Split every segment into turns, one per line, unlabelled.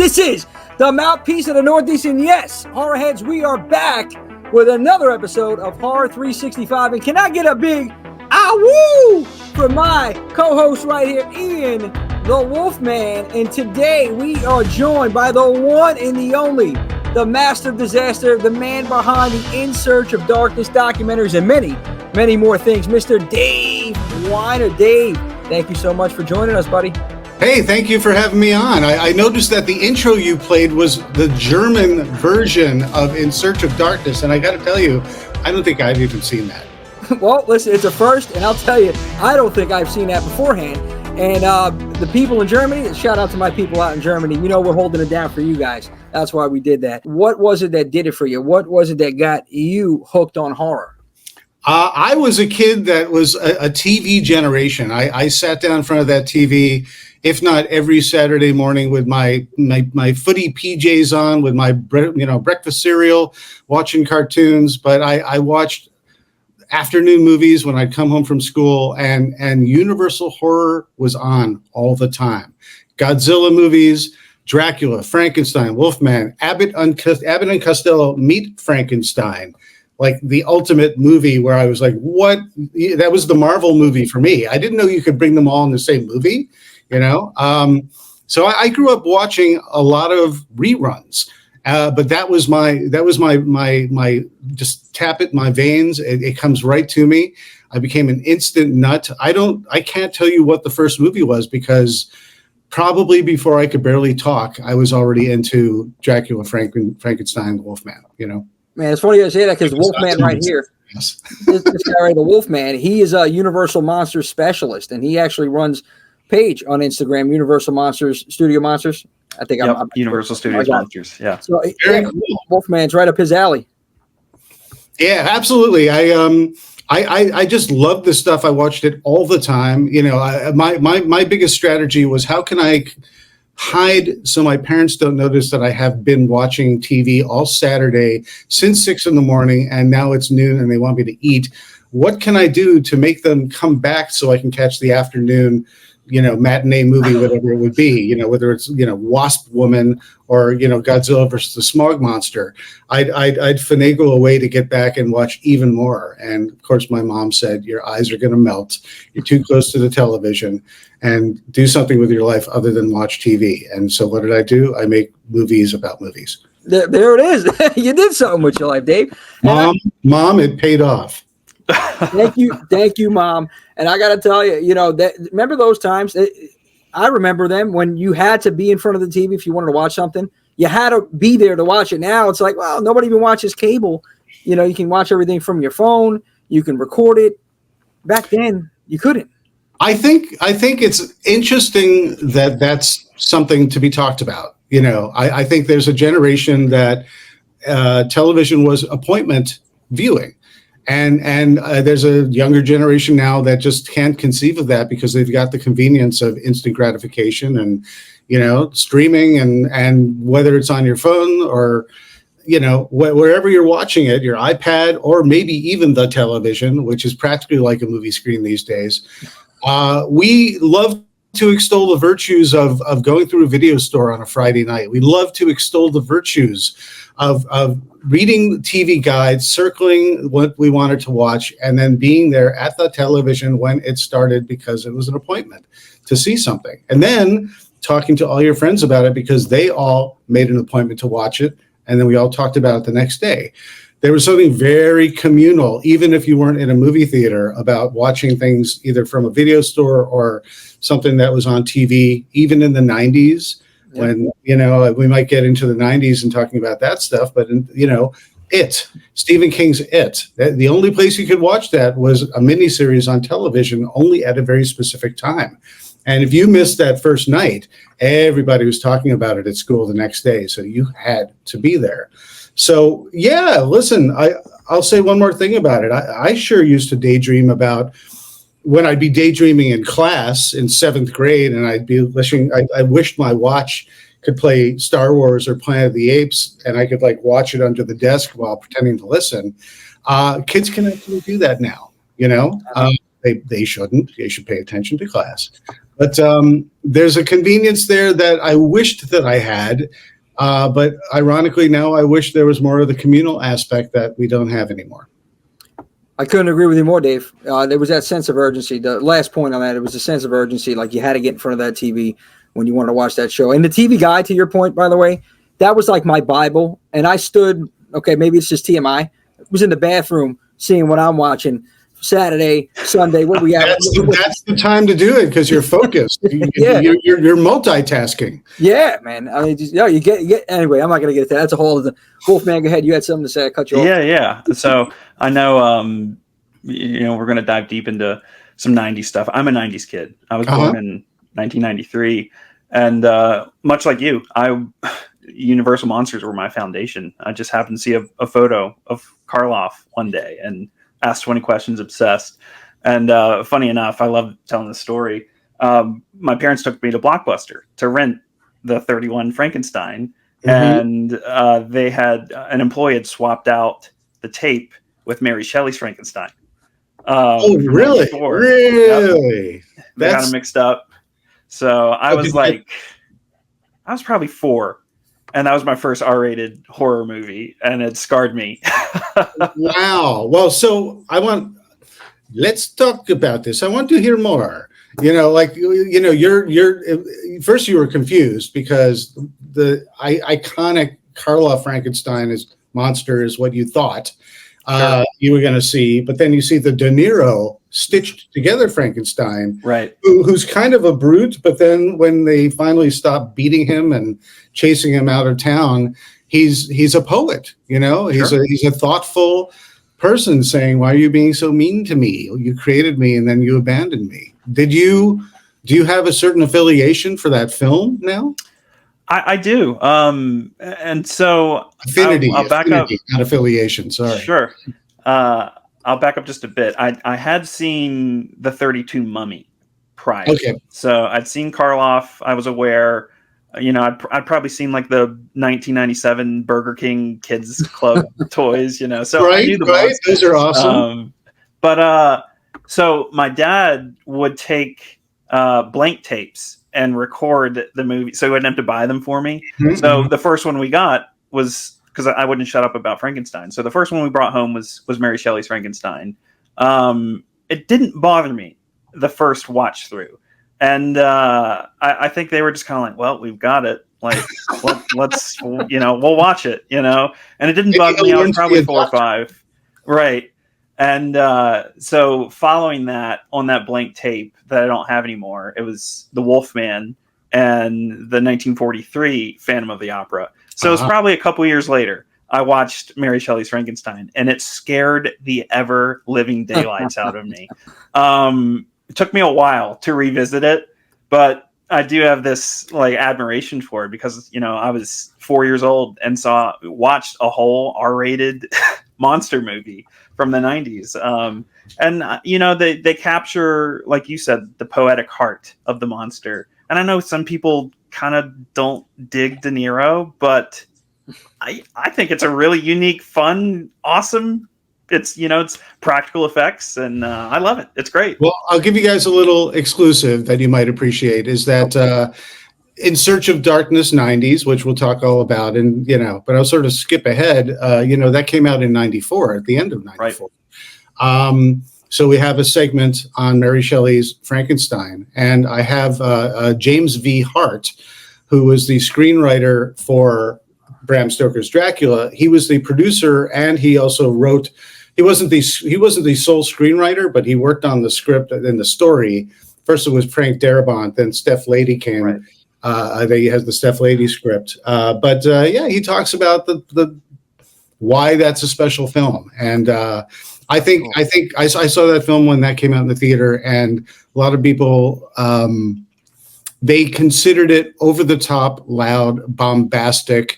This is the Mouthpiece of the Northeast, and yes, Horrorheads, we are back with another episode of Horror 365. And can I get a big ah-woo from my co-host right here, Ian, the Wolfman? And today we are joined by the one and the only, the master of disaster, the man behind the In Search of Darkness documentaries and many, many more things, Mr. Dave Weiner. Dave, thank you so much for joining us, buddy.
Hey, thank you for having me on. I noticed that the intro you played was the German version of In Search of Darkness, and I got to tell you, I don't think I've even seen that.
Well, listen, it's a first, and I'll tell you, I don't think I've seen that beforehand. And the people in Germany, shout out to my people out in Germany. You know we're holding it down for you guys. That's why we did that. What was it that did it for you? What was it that got you hooked on horror?
I was a kid that was a TV generation. I sat down in front of that TV, if not every Saturday morning, with my footy PJs on, with my breakfast cereal, watching cartoons. But I watched afternoon movies when I'd come home from school, and Universal horror was on all the time. Godzilla movies, Dracula, Frankenstein, Wolfman, Abbott and Costello Meet Frankenstein. Like the ultimate movie where I was like, what? That was the Marvel movie for me. I didn't know you could bring them all in the same movie, you know? So I grew up watching a lot of reruns, but that was my just tap it in my veins. It comes right to me. I became an instant nut. I can't tell you what the first movie was, because probably before I could barely talk, I was already into Dracula, Frankenstein, the Wolfman, you know?
Man, it's funny you say that, because Wolfman right here,
yes.
this guy right, the Wolfman, he is a Universal Monsters specialist, and he actually runs page on Instagram, Universal Monsters, Studio Monsters. I think I'm
Universal Studios Monsters. Yeah.
So cool. Wolfman's right up his alley.
Yeah, absolutely. I just love this stuff. I watched it all the time. You know, my biggest strategy was, how can I hide so my parents don't notice that I have been watching TV all Saturday since 6 a.m, and now it's noon and they want me to eat. What can I do to make them come back so I can catch the afternoon, matinee movie, whatever it would be, whether it's, Wasp Woman or, Godzilla versus the Smog Monster. I'd finagle a way to get back and watch even more. And of course, my mom said, your eyes are going to melt. You're too close to the television, and do something with your life other than watch TV. And so what did I do? I make movies about movies.
There it is. You did something with your life, Dave.
Mom, it paid off.
Thank you, Mom. And I got to tell you, remember those times? I remember them when you had to be in front of the TV if you wanted to watch something. You had to be there to watch it. Now it's like, well, nobody even watches cable. You can watch everything from your phone. You can record it. Back then, you couldn't.
I think it's interesting that that's something to be talked about. I think there's a generation that television was appointment viewing. And there's a younger generation now that just can't conceive of that, because they've got the convenience of instant gratification and, streaming, and whether it's on your phone or, wherever you're watching it, your iPad, or maybe even the television, which is practically like a movie screen these days. We love to extol the virtues of going through a video store on a Friday night. We love to extol the virtues of reading TV guides, circling what we wanted to watch, and then being there at the television when it started, because it was an appointment to see something. And then talking to all your friends about it, because they all made an appointment to watch it, and then we all talked about it the next day. There was something very communal, even if you weren't in a movie theater, about watching things either from a video store or something that was on TV, even in the 90s. Yeah. When, we might get into the 90s and talking about that stuff, but, Stephen King's It. The only place you could watch that was a miniseries on television, only at a very specific time. And if you missed that first night, everybody was talking about it at school the next day. So you had to be there. So, yeah, listen, I'll say one more thing about it. I sure used to daydream about when I'd be daydreaming in class in 7th grade, and I'd be wishing, I wished my watch could play Star Wars or Planet of the Apes, and I could watch it under the desk while pretending to listen. Kids can actually do that now, They shouldn't. They should pay attention to class. But there's a convenience there that I wished that I had. But ironically, now I wish there was more of the communal aspect that we don't have anymore.
I couldn't agree with you more, Dave. There was that sense of urgency. The last point on that, it was a sense of urgency. Like you had to get in front of that TV when you wanted to watch that show. And the TV Guide, to your point, by the way, that was like my Bible. And I stood, okay, maybe it's just TMI. I was in the bathroom seeing what I'm watching Saturday, Sunday. What we have?
That's the time to do it because you're focused. You're multitasking.
Yeah, man. I mean, you get. Anyway, I'm not gonna get to that. That's a whole other. Wolfman, go ahead. You had something to say. I cut you off.
Yeah. So I know, we're gonna dive deep into some '90s stuff. I'm a '90s kid. I was born in 1993, and much like you, Universal Monsters were my foundation. I just happened to see a photo of Karloff one day and asked 20 questions, obsessed. And funny enough, I love telling this story. My parents took me to Blockbuster to rent the 31 Frankenstein. And they had an employee had swapped out the tape with Mary Shelley's Frankenstein.
Really? Really?
Yep. They got them mixed up. So I was I was probably 4. And that was my first R-rated horror movie, and it scarred me.
Wow. Well, so let's talk about this. I want to hear more. You're first you were confused because the iconic Karloff Frankenstein monster is what you thought you were going to see, but then you see the De Niro stitched together Frankenstein,
right?
Who's kind of a brute, but then when they finally stop beating him and chasing him out of town, he's a poet. He's a thoughtful person saying, "Why are you being so mean to me? You created me and then you abandoned me." Do you have a certain affiliation for that film now?
I do. And so
affinity,
I'll back up.
Not affiliation. Sorry.
Sure. I'll back up just a bit. I had seen the 32 Mummy prior.
Okay.
So I'd seen Karloff. I was aware. I'd probably seen like the 1997 Burger King Kids Club toys. So I knew the monsters.
Those are awesome.
So my dad would take blank tapes and record the movie, so he wouldn't have to buy them for me. Mm-hmm. So the first one we got was, because I wouldn't shut up about Frankenstein. So the first one we brought home was Mary Shelley's Frankenstein. It didn't bother me the first watch through, and I think they were just kind of like, well, we've got it. Like, let's we'll watch it. And it didn't bug me. I was probably 4 or 5, right? And so following that, on that blank tape that I don't have anymore, it was the Wolfman and the 1943 Phantom of the Opera. So it was probably a couple years later, I watched Mary Shelley's Frankenstein, and it scared the ever-living daylights out of me. It took me a while to revisit it, but I do have this admiration for it because, I was 4 years old and watched a whole R-rated monster movie from the 90s. And they capture, like you said, the poetic heart of the monster. And I know some people kind of don't dig De Niro, but I think it's a really unique, fun, awesome. It's practical effects, and I love it. It's great.
Well, I'll give you guys a little exclusive that you might appreciate, is that In Search of Darkness 90s, which we'll talk all about, and but I'll sort of skip ahead. That came out in 94, at the end of 94. Right. So we have a segment on Mary Shelley's Frankenstein, and I have James V. Hart, who was the screenwriter for Bram Stoker's Dracula. He was the producer, and he also wrote. He wasn't the sole screenwriter, but he worked on the script and the story. First, it was Frank Darabont, then Steph Lady came. Right. He has the Steph Lady script, but he talks about the why that's a special film, and I think I saw that film when that came out in the theater, and a lot of people they considered it over the top, loud, bombastic.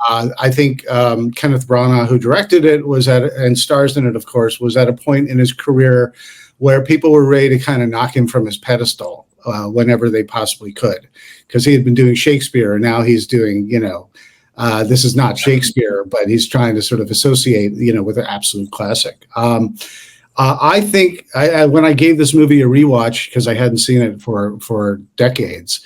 I think Kenneth Branagh, who directed it, and stars in it, of course, was at a point in his career where people were ready to kind of knock him from his pedestal whenever they possibly could, because he had been doing Shakespeare, and now he's doing, this is not Shakespeare, but he's trying to sort of associate, with an absolute classic. I think when I gave this movie a rewatch, because I hadn't seen it for decades,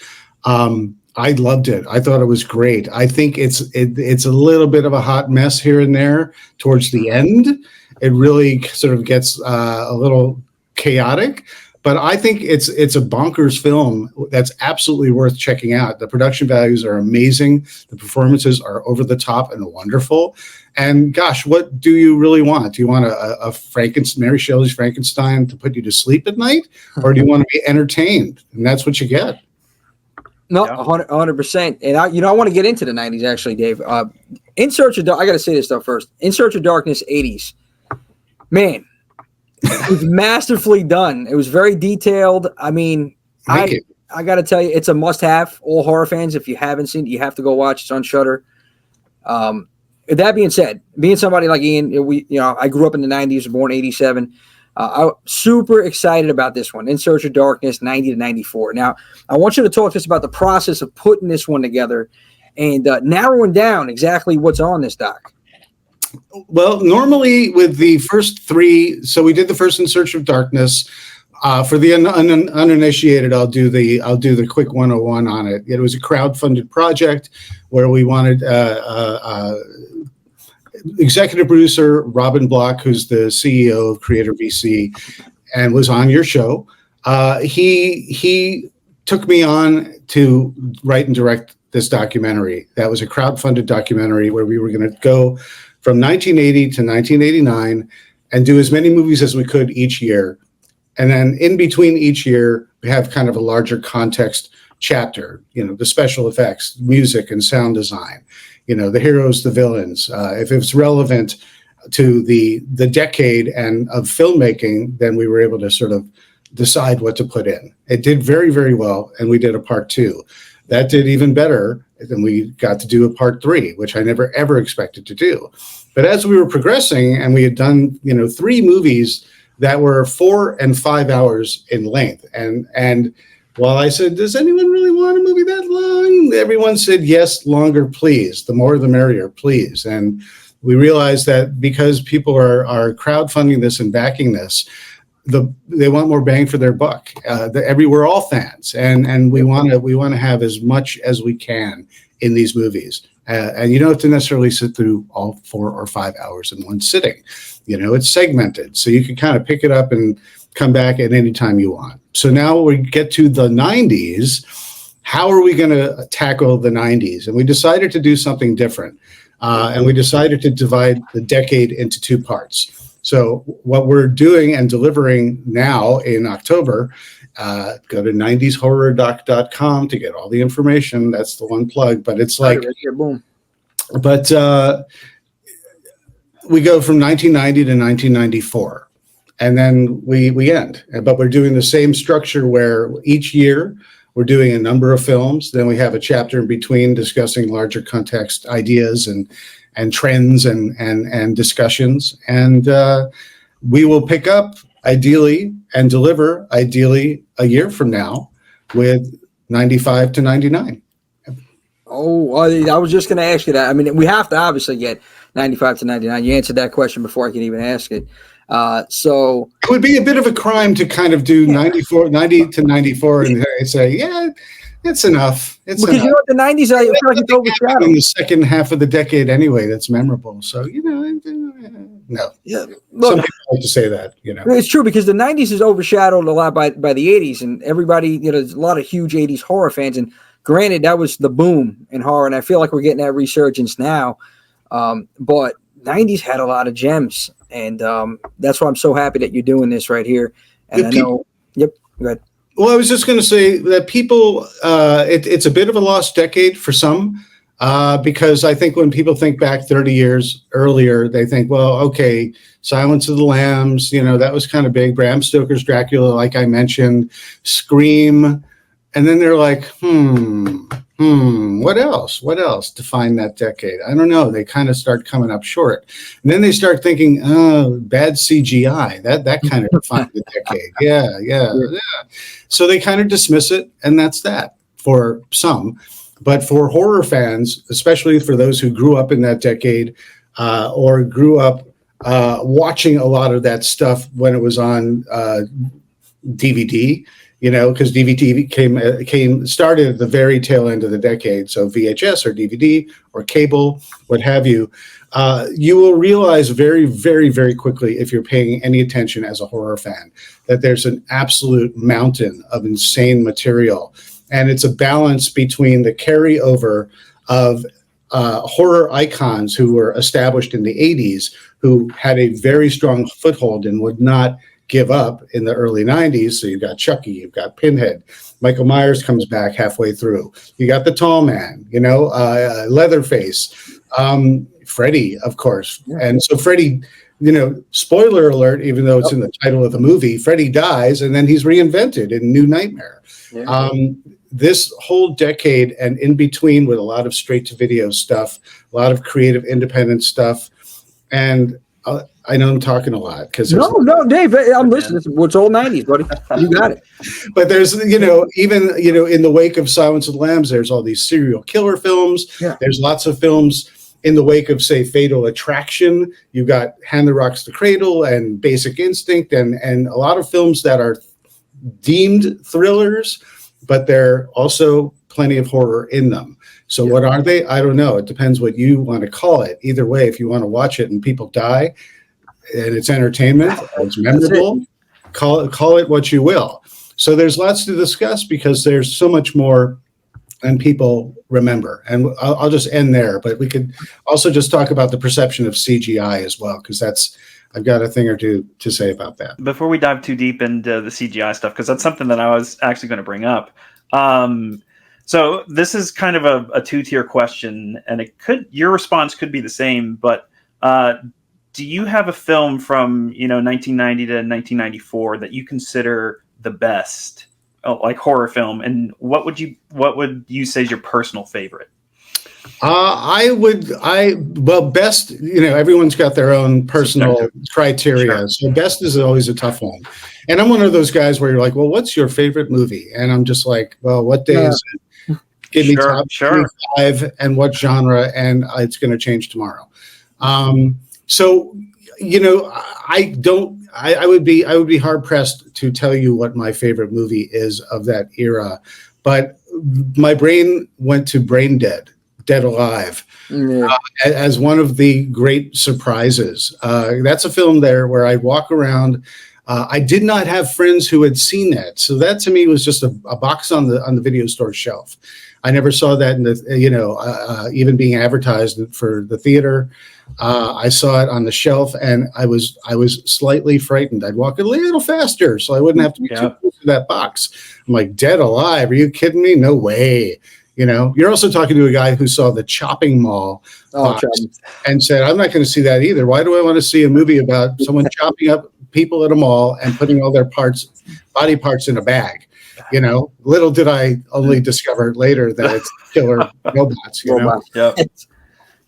I loved it. I thought it was great. I think it's a little bit of a hot mess here and there towards the end. It really sort of gets a little chaotic, but I think it's a bonkers film that's absolutely worth checking out. The production values are amazing. The performances are over the top and wonderful. And gosh, what do you really want? Do you want a Mary Shelley's Frankenstein to put you to sleep at night, or do you want to be entertained? And that's what you get.
No, 100%. And I want to get into the 90s, actually, Dave. In Search of I got to say this stuff first. In Search of Darkness, 80s. Man, it was masterfully done. It was very detailed. I mean, I got to tell you, it's a must-have. All horror fans, if you haven't seen it, you have to go watch. It's on Shudder. That being said, being somebody like Ian, I grew up in the 90s, born 87. I'm super excited about this one, In Search of Darkness, 90 to 94. Now, I want you to talk to us about the process of putting this one together and narrowing down exactly what's on this doc.
Well, normally with the first three, so we did the first In Search of Darkness. For the uninitiated, I'll do the quick 101 on it. It was a crowd-funded project where we wanted executive producer Robin Block, who's the CEO of Creator VC, and was on your show. He took me on to write and direct this documentary. That was a crowd-funded documentary where we were going to go from 1980 to 1989 and do as many movies as we could each year. And then in between each year, we have kind of a larger context chapter, the special effects, music and sound design, the heroes, the villains. If it's relevant to the decade and of filmmaking, then we were able to sort of decide what to put in. It did very, very well, and we did a part 2. That did even better, and we got to do a part 3, which I never, ever expected to do. But as we were progressing, and we had done, 3 movies that were 4 and 5 hours in length. And while I said, does anyone really want a movie that long? Everyone said, yes, longer, please. The more the merrier, please. And we realized that because people are crowdfunding this and backing this, they want more bang for their buck. We're all fans, and we want to have as much as we can in these movies. And you don't have to necessarily sit through all 4 or 5 hours in one sitting. It's segmented, so you can kind of pick it up and come back at any time you want. So now we get to the 90s. How are we going to tackle the 90s? And we decided to do something different. And we decided to divide the decade into 2 parts. So what we're doing and delivering now in October, go to 90shorrordoc.com to get all the information. That's the one plug, but it's like,
boom.
But we go from 1990 to 1994, and then we end. But we're doing the same structure where each year we're doing a number of films. Then we have a chapter in between discussing larger context ideas and trends and discussions. And we will pick up ideally and deliver ideally a year from now with 95 to 99.
Oh, I was just going to ask you that. I mean, we have to obviously get 95 to 99. You answered that question before I could even ask it. So
it would be a bit of a crime to kind of do 90 to 94 and say, yeah, it's enough. It's
because
enough.
The 90s, I feel like it's overshadowed.
In the second half of the decade anyway, that's memorable. So, no.
Yeah,
some people like to say that,
It's true because the 90s is overshadowed a lot by the 80s, and everybody, there's a lot of huge 80s horror fans. And granted, that was the boom in horror, and I feel like we're getting that resurgence now. But 90s had a lot of gems, and that's why I'm so happy that you're doing this right here. And go ahead.
Well, I was just going to say that people, it's a bit of a lost decade for some, because I think when people think back 30 years earlier, they think, well, okay, Silence of the Lambs, that was kind of big. Bram Stoker's Dracula, like I mentioned, Scream. And then they're like, what else? What else define that decade? I don't know. They kind of start coming up short. And then they start thinking, bad CGI. That kind of defined the decade. Yeah. So they kind of dismiss it, and that's that for some. But for horror fans, especially for those who grew up in that decade or grew up watching a lot of that stuff when it was on DVD, because DVD started at the very tail end of the decade. So VHS or DVD or cable, what have you. You will realize very, very, very quickly, if you're paying any attention as a horror fan, that there's an absolute mountain of insane material. And it's a balance between the carryover of horror icons who were established in the 80s, who had a very strong foothold and would not give up in the early 90s. So you've got Chucky, you've got Pinhead, Michael Myers comes back halfway through. You got the Tall Man, Leatherface, Freddy, of course. Yeah. And so Freddy, spoiler alert, even though it's in the title of the movie, Freddy dies and then he's reinvented in New Nightmare. Yeah. This whole decade and in between, with a lot of straight-to-video stuff, a lot of creative independent stuff. And I know I'm talking a lot because
no, Dave, I'm listening. It's all 90s, buddy. You got it.
But there's, even in the wake of Silence of the Lambs, there's all these serial killer films. Yeah. There's lots of films in the wake of, say, Fatal Attraction. You've got Hand That Rocks the Cradle and Basic Instinct, and a lot of films that are deemed thrillers, but they're also plenty of horror in them. So what are they? I don't know. It depends what you want to call it. Either way, if you want to watch it and people die and it's entertainment, it's memorable, call it what you will. So there's lots to discuss because there's so much more than people remember. And I'll just end there, but we could also just talk about the perception of CGI as well, because I've got a thing or two to say about that.
Before we dive too deep into the CGI stuff, because that's something that I was actually going to bring up. So this is kind of a two-tier question, and your response could be the same, but do you have a film from 1990 to 1994 that you consider the best, like horror film, and what would you say is your personal favorite?
Best, everyone's got their own personal criteria. Sure. So best is always a tough one. And I'm one of those guys where you're like, well, what's your favorite movie? And I'm just like, well, what day is it? Give me top 5 and what genre, and it's going to change tomorrow. So, I would be hard pressed to tell you what my favorite movie is of that era, but my brain went to Brain Dead Alive, as one of the great surprises. That's a film there where I walk around. I did not have friends who had seen that, so that to me was just a box on the video store shelf. I never saw that in the even being advertised for the theater. I saw it on the shelf, and I was slightly frightened. I'd walk a little faster so I wouldn't have to be too close to that box. I'm like, Dead Alive? Are you kidding me? No way. You're also talking to a guy who saw the Chopping Mall box and said, I'm not going to see that either. Why do I want to see a movie about someone chopping up people at a mall and putting all their body parts in a bag? Little did I only discover later that it's killer robots.
Yep.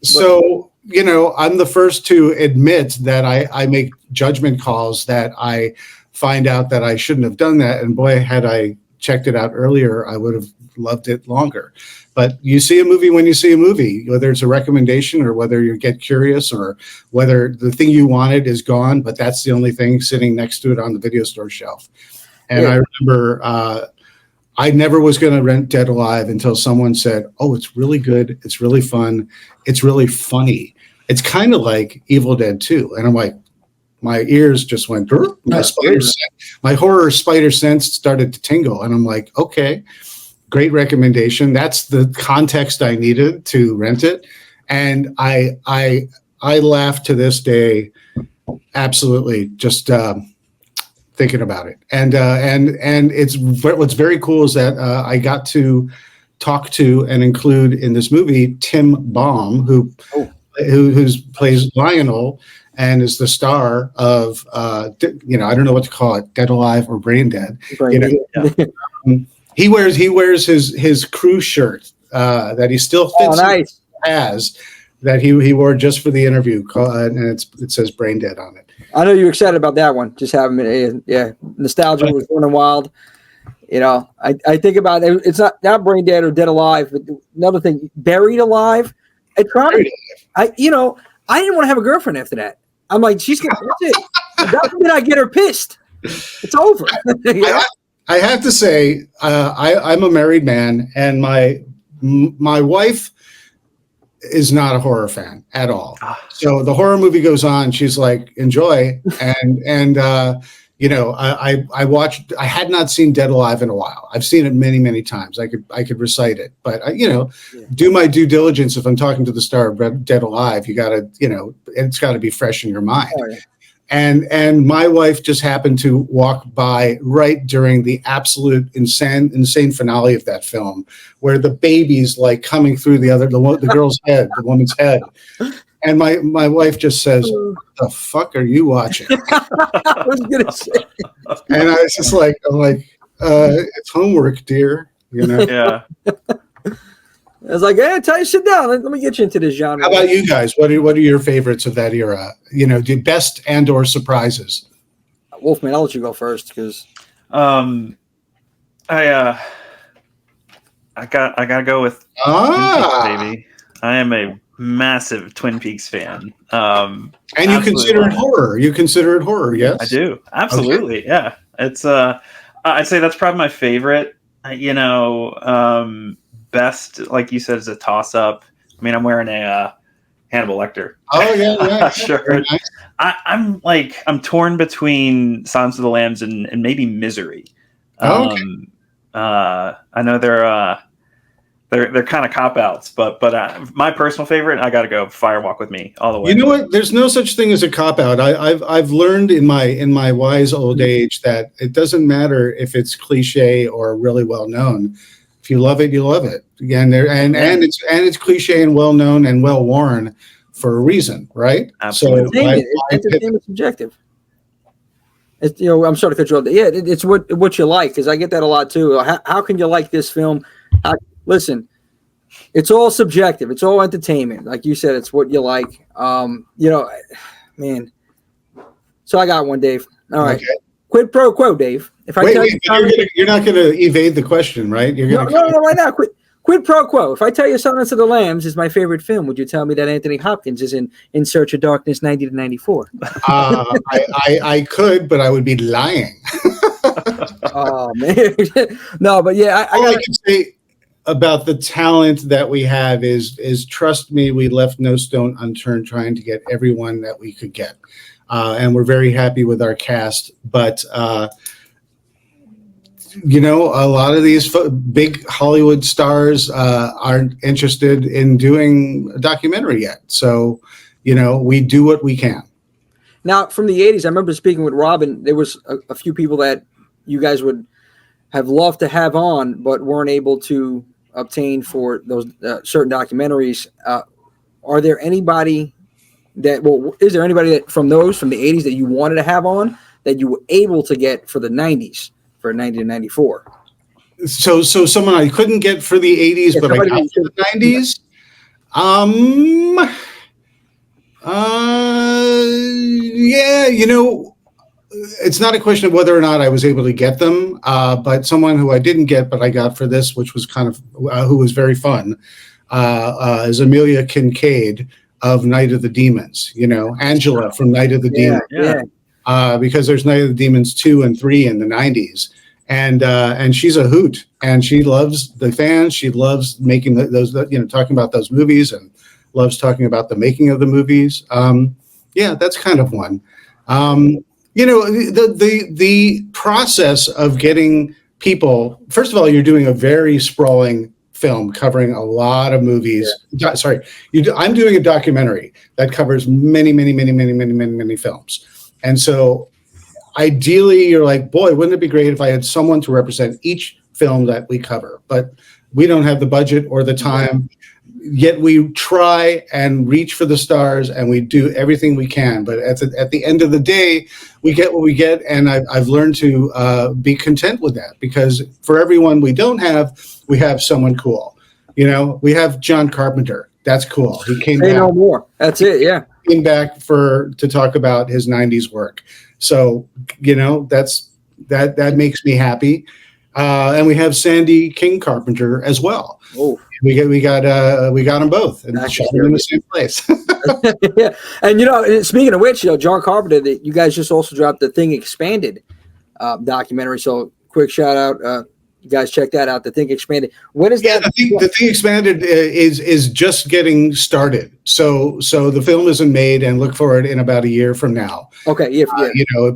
So, I'm the first to admit that I make judgment calls that I find out that I shouldn't have done that. And boy, had I checked it out earlier, I would have loved it longer. But you see a movie when you see a movie, whether it's a recommendation or whether you get curious or whether the thing you wanted is gone, but that's the only thing sitting next to it on the video store shelf. And I remember I never was going to rent Dead Alive until someone said, oh, it's really good. It's really fun. It's really funny. It's kind of like Evil Dead 2. And I'm like, my ears just went, my horror spider sense started to tingle. And I'm like, okay, great recommendation. That's the context I needed to rent it. And I laugh to this day, absolutely, just thinking about it. And it's what's very cool is that I got to talk to and include in this movie Tim Baum, who plays Lionel and is the star of I don't know what to call it, Dead Alive or Brain Dead. He wears his crew shirt that he still fits has, that he wore just for the interview, and it says Brain Dead on it.
I know you're excited about that one. Just having it, nostalgia was running wild. I think about it. It's not Brain Dead or Dead Alive, but another thing, Buried Alive. I didn't want to have a girlfriend after that. I'm like, that's it. That's when I get her pissed. It's over. Yeah.
I have to say, I'm a married man, and my wife is not a horror fan at all. So the horror movie goes on, she's like, enjoy. And I watched. I had not seen Dead Alive in a while. I've seen it many, many times. I could recite it, but do my due diligence. If I'm talking to the star of Dead Alive, you got to, it's got to be fresh in your mind. Oh, yeah. And my wife just happened to walk by right during the absolute insane finale of that film, where the baby's like coming through the girl's head, the woman's head. And my wife just says, "What the fuck are you watching?"
I was gonna say.
And I was just like, it's homework, dear.
Yeah.
I was like, hey, tell you, sit down. Let me get you into this genre.
How about you guys? What are your favorites of that era? The best and/or surprises.
Wolfman, I'll let you go first because.
I gotta go with Twin Peaks, baby. I am a massive Twin Peaks fan.
And you consider it horror. You consider it horror, yes?
I do. Absolutely. Okay. Yeah. It's I'd say that's probably my favorite. Best, like you said, is a toss-up. I mean, I'm wearing a Hannibal Lecter.
Oh yeah.
Sure. Nice. I'm torn between Silence of the Lambs and maybe Misery. Okay. I know they're kind of cop-outs, but my personal favorite, I got to go Fire Walk with Me all the way.
You know what? There's no such thing as a cop-out. I've learned in my wise old age that it doesn't matter if it's cliche or really well known. If you love it, you love it. Again, and it's cliche and well known and well worn for a reason, right?
Absolutely.
So
entertainment subjective. I'm sorry to cut you off. Yeah, it's what you like, because I get that a lot too. How can you like this film? Listen, it's all subjective. It's all entertainment. Like you said, it's what you like. Man. So I got one, Dave. All right. Okay. Quid pro quo, Dave. If I tell
you're not going to evade the question, right?
No, right now. Quid pro quo. If I tell you Silence of the Lambs is my favorite film, would you tell me that Anthony Hopkins is in Search of Darkness 90 to 94?
I could, but I would be lying.
Oh man, no, but yeah,
I can say about the talent that we have is trust me, we left no stone unturned trying to get everyone that we could get. And we're very happy with our cast, but a lot of these big Hollywood stars aren't interested in doing a documentary yet. So, we do what we can.
Now, from the 80s, I remember speaking with Robin. There was a few people that you guys would have loved to have on, but weren't able to obtain for those certain documentaries. Are there anybody is there anybody that from the 80s that you wanted to have on that you were able to get for the 90s, for 90 to 94?
So someone I couldn't get for the 80s, but I got for the 90s? It's not a question of whether or not I was able to get them, but someone who I didn't get, but I got for this, which was kind of, who was very fun, is Amelia Kincaid of Night of the Demons, Angela from Night of the Demons. Yeah. Because there's Night of the Demons 2 and 3 in the 90s. And she's a hoot, and she loves the fans. She loves making those, talking about those movies, and loves talking about the making of the movies. That's kind of one. The process of getting people, first of all, you're doing a very sprawling film covering a lot of movies. Yeah. I'm doing a documentary that covers many, many, many, many, many, many, many films. And so ideally you're like, boy, wouldn't it be great if I had someone to represent each film that we cover? But we don't have the budget or the time, yet we try and reach for the stars, and we do everything we can. But at the end of the day, we get what we get, and I've learned to be content with that, because for everyone we don't have, we have someone cool. We have John Carpenter. That's cool. He came back.
No more. That's it. Yeah.
Came back to talk about his 90s work. So, that makes me happy. and we have Sandy King Carpenter as well.
Oh,
we got them both and shot them in the same place.
yeah. And speaking of which, John Carpenter, that you guys just also dropped the Thing Expanded documentary. So quick shout out, you guys check that out. The Thing Expanded. When is that?
The Thing Expanded is just getting started. So the film isn't made, and look for it in about a year from now.
Okay, yeah.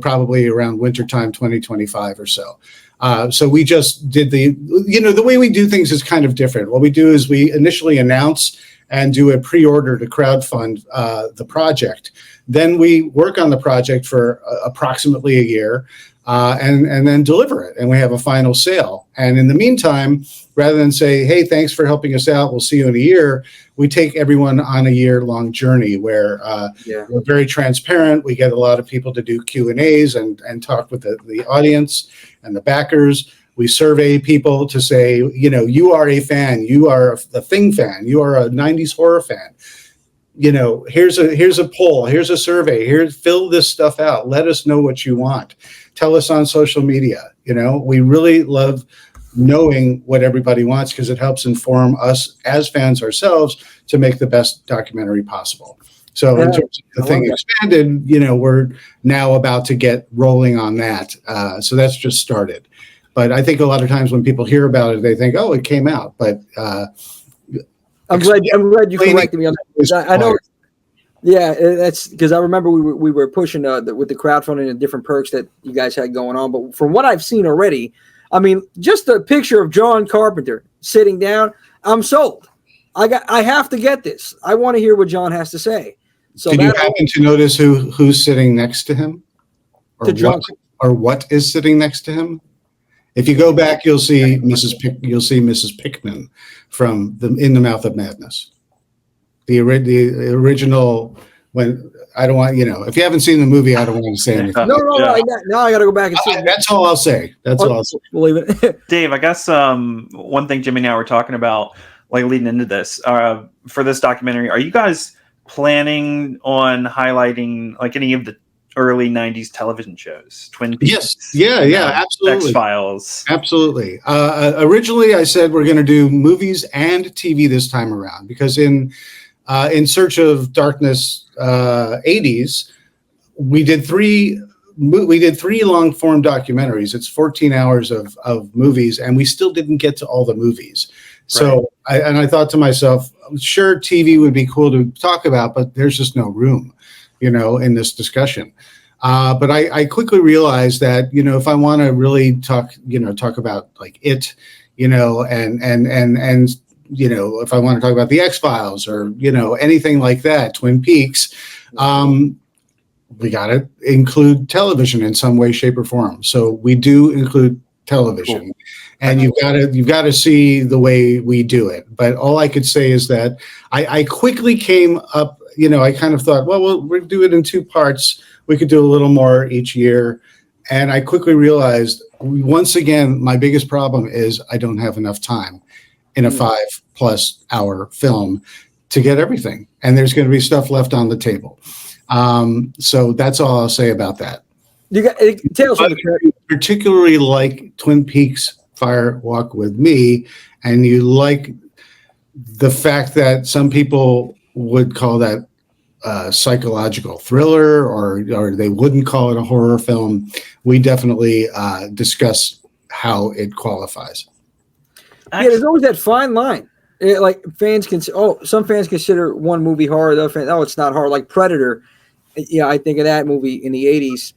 Probably around wintertime 2025 or so. So we just did the way we do things is kind of different. What we do is we initially announce and do a pre-order to crowdfund the project. Then we work on the project for approximately a year and then deliver it. And we have a final sale. And in the meantime, rather than say, hey, thanks for helping us out, we'll see you in a year, we take everyone on a year-long journey where we're very transparent. We get a lot of people to do Q&As and talk with the audience and the backers. We survey people to say, you are a fan, you are a Thing fan, you are a 90s horror fan. Here's a poll, here's a survey, fill this stuff out. Let us know what you want. Tell us on social media. We really love knowing what everybody wants because it helps inform us as fans ourselves to make the best documentary possible. So in terms of the Thing Expanded, we're now about to get rolling on that. So that's just started. But I think a lot of times when people hear about it, they think, oh, it came out. But
I'm glad you corrected me on that. I know. Yeah, that's because I remember we were pushing with the crowdfunding and different perks that you guys had going on. But from what I've seen already, I mean, just a picture of John Carpenter sitting down, I'm sold. I have to get this. I want to hear what John has to say. So
did you happen to notice who's sitting next to him, or what is sitting next to him? If you go back, you'll see Mrs. Pickman from In the Mouth of Madness. The original. When I don't want if you haven't seen the movie, I don't want to say anything.
No. Now I got to go back and see.
That's all I'll say. That's all I'll say.
Believe it,
Dave. I guess one thing Jimmy and I were talking about, like leading into this, for this documentary, are you guys planning on highlighting like any of the early 90s television shows, Twin Peaks?
Yes. Yeah, absolutely.
X-Files.
Absolutely. Originally, I said we're going to do movies and TV this time around because in Search of Darkness 80s, we did three long form documentaries. It's 14 hours of movies, and we still didn't get to all the movies. So I thought to myself, sure, TV would be cool to talk about, but there's just no room, in this discussion. But I quickly realized that, if I want to really talk about like it, and if I want to talk about the X-Files or, anything like that, Twin Peaks, we got to include television in some way, shape or form. So we do include television. Cool. And you've got to see the way we do it. But all I could say is that I quickly came up, I kind of thought, well, we'll do it in two parts. We could do a little more each year. And I quickly realized, once again, my biggest problem is I don't have enough time in a 5+ hour film to get everything. And there's going to be stuff left on the table. So that's all I'll say about that.
You got tell us
particularly like Twin Peaks Fire Walk with Me, and you like the fact that some people would call that psychological thriller, or they wouldn't call it a horror film. We definitely discuss how it qualifies.
Yeah, there's always that fine line. Like fans some fans consider one movie horror, the other fans, it's not horror. Like Predator, I think of that movie in the 80s.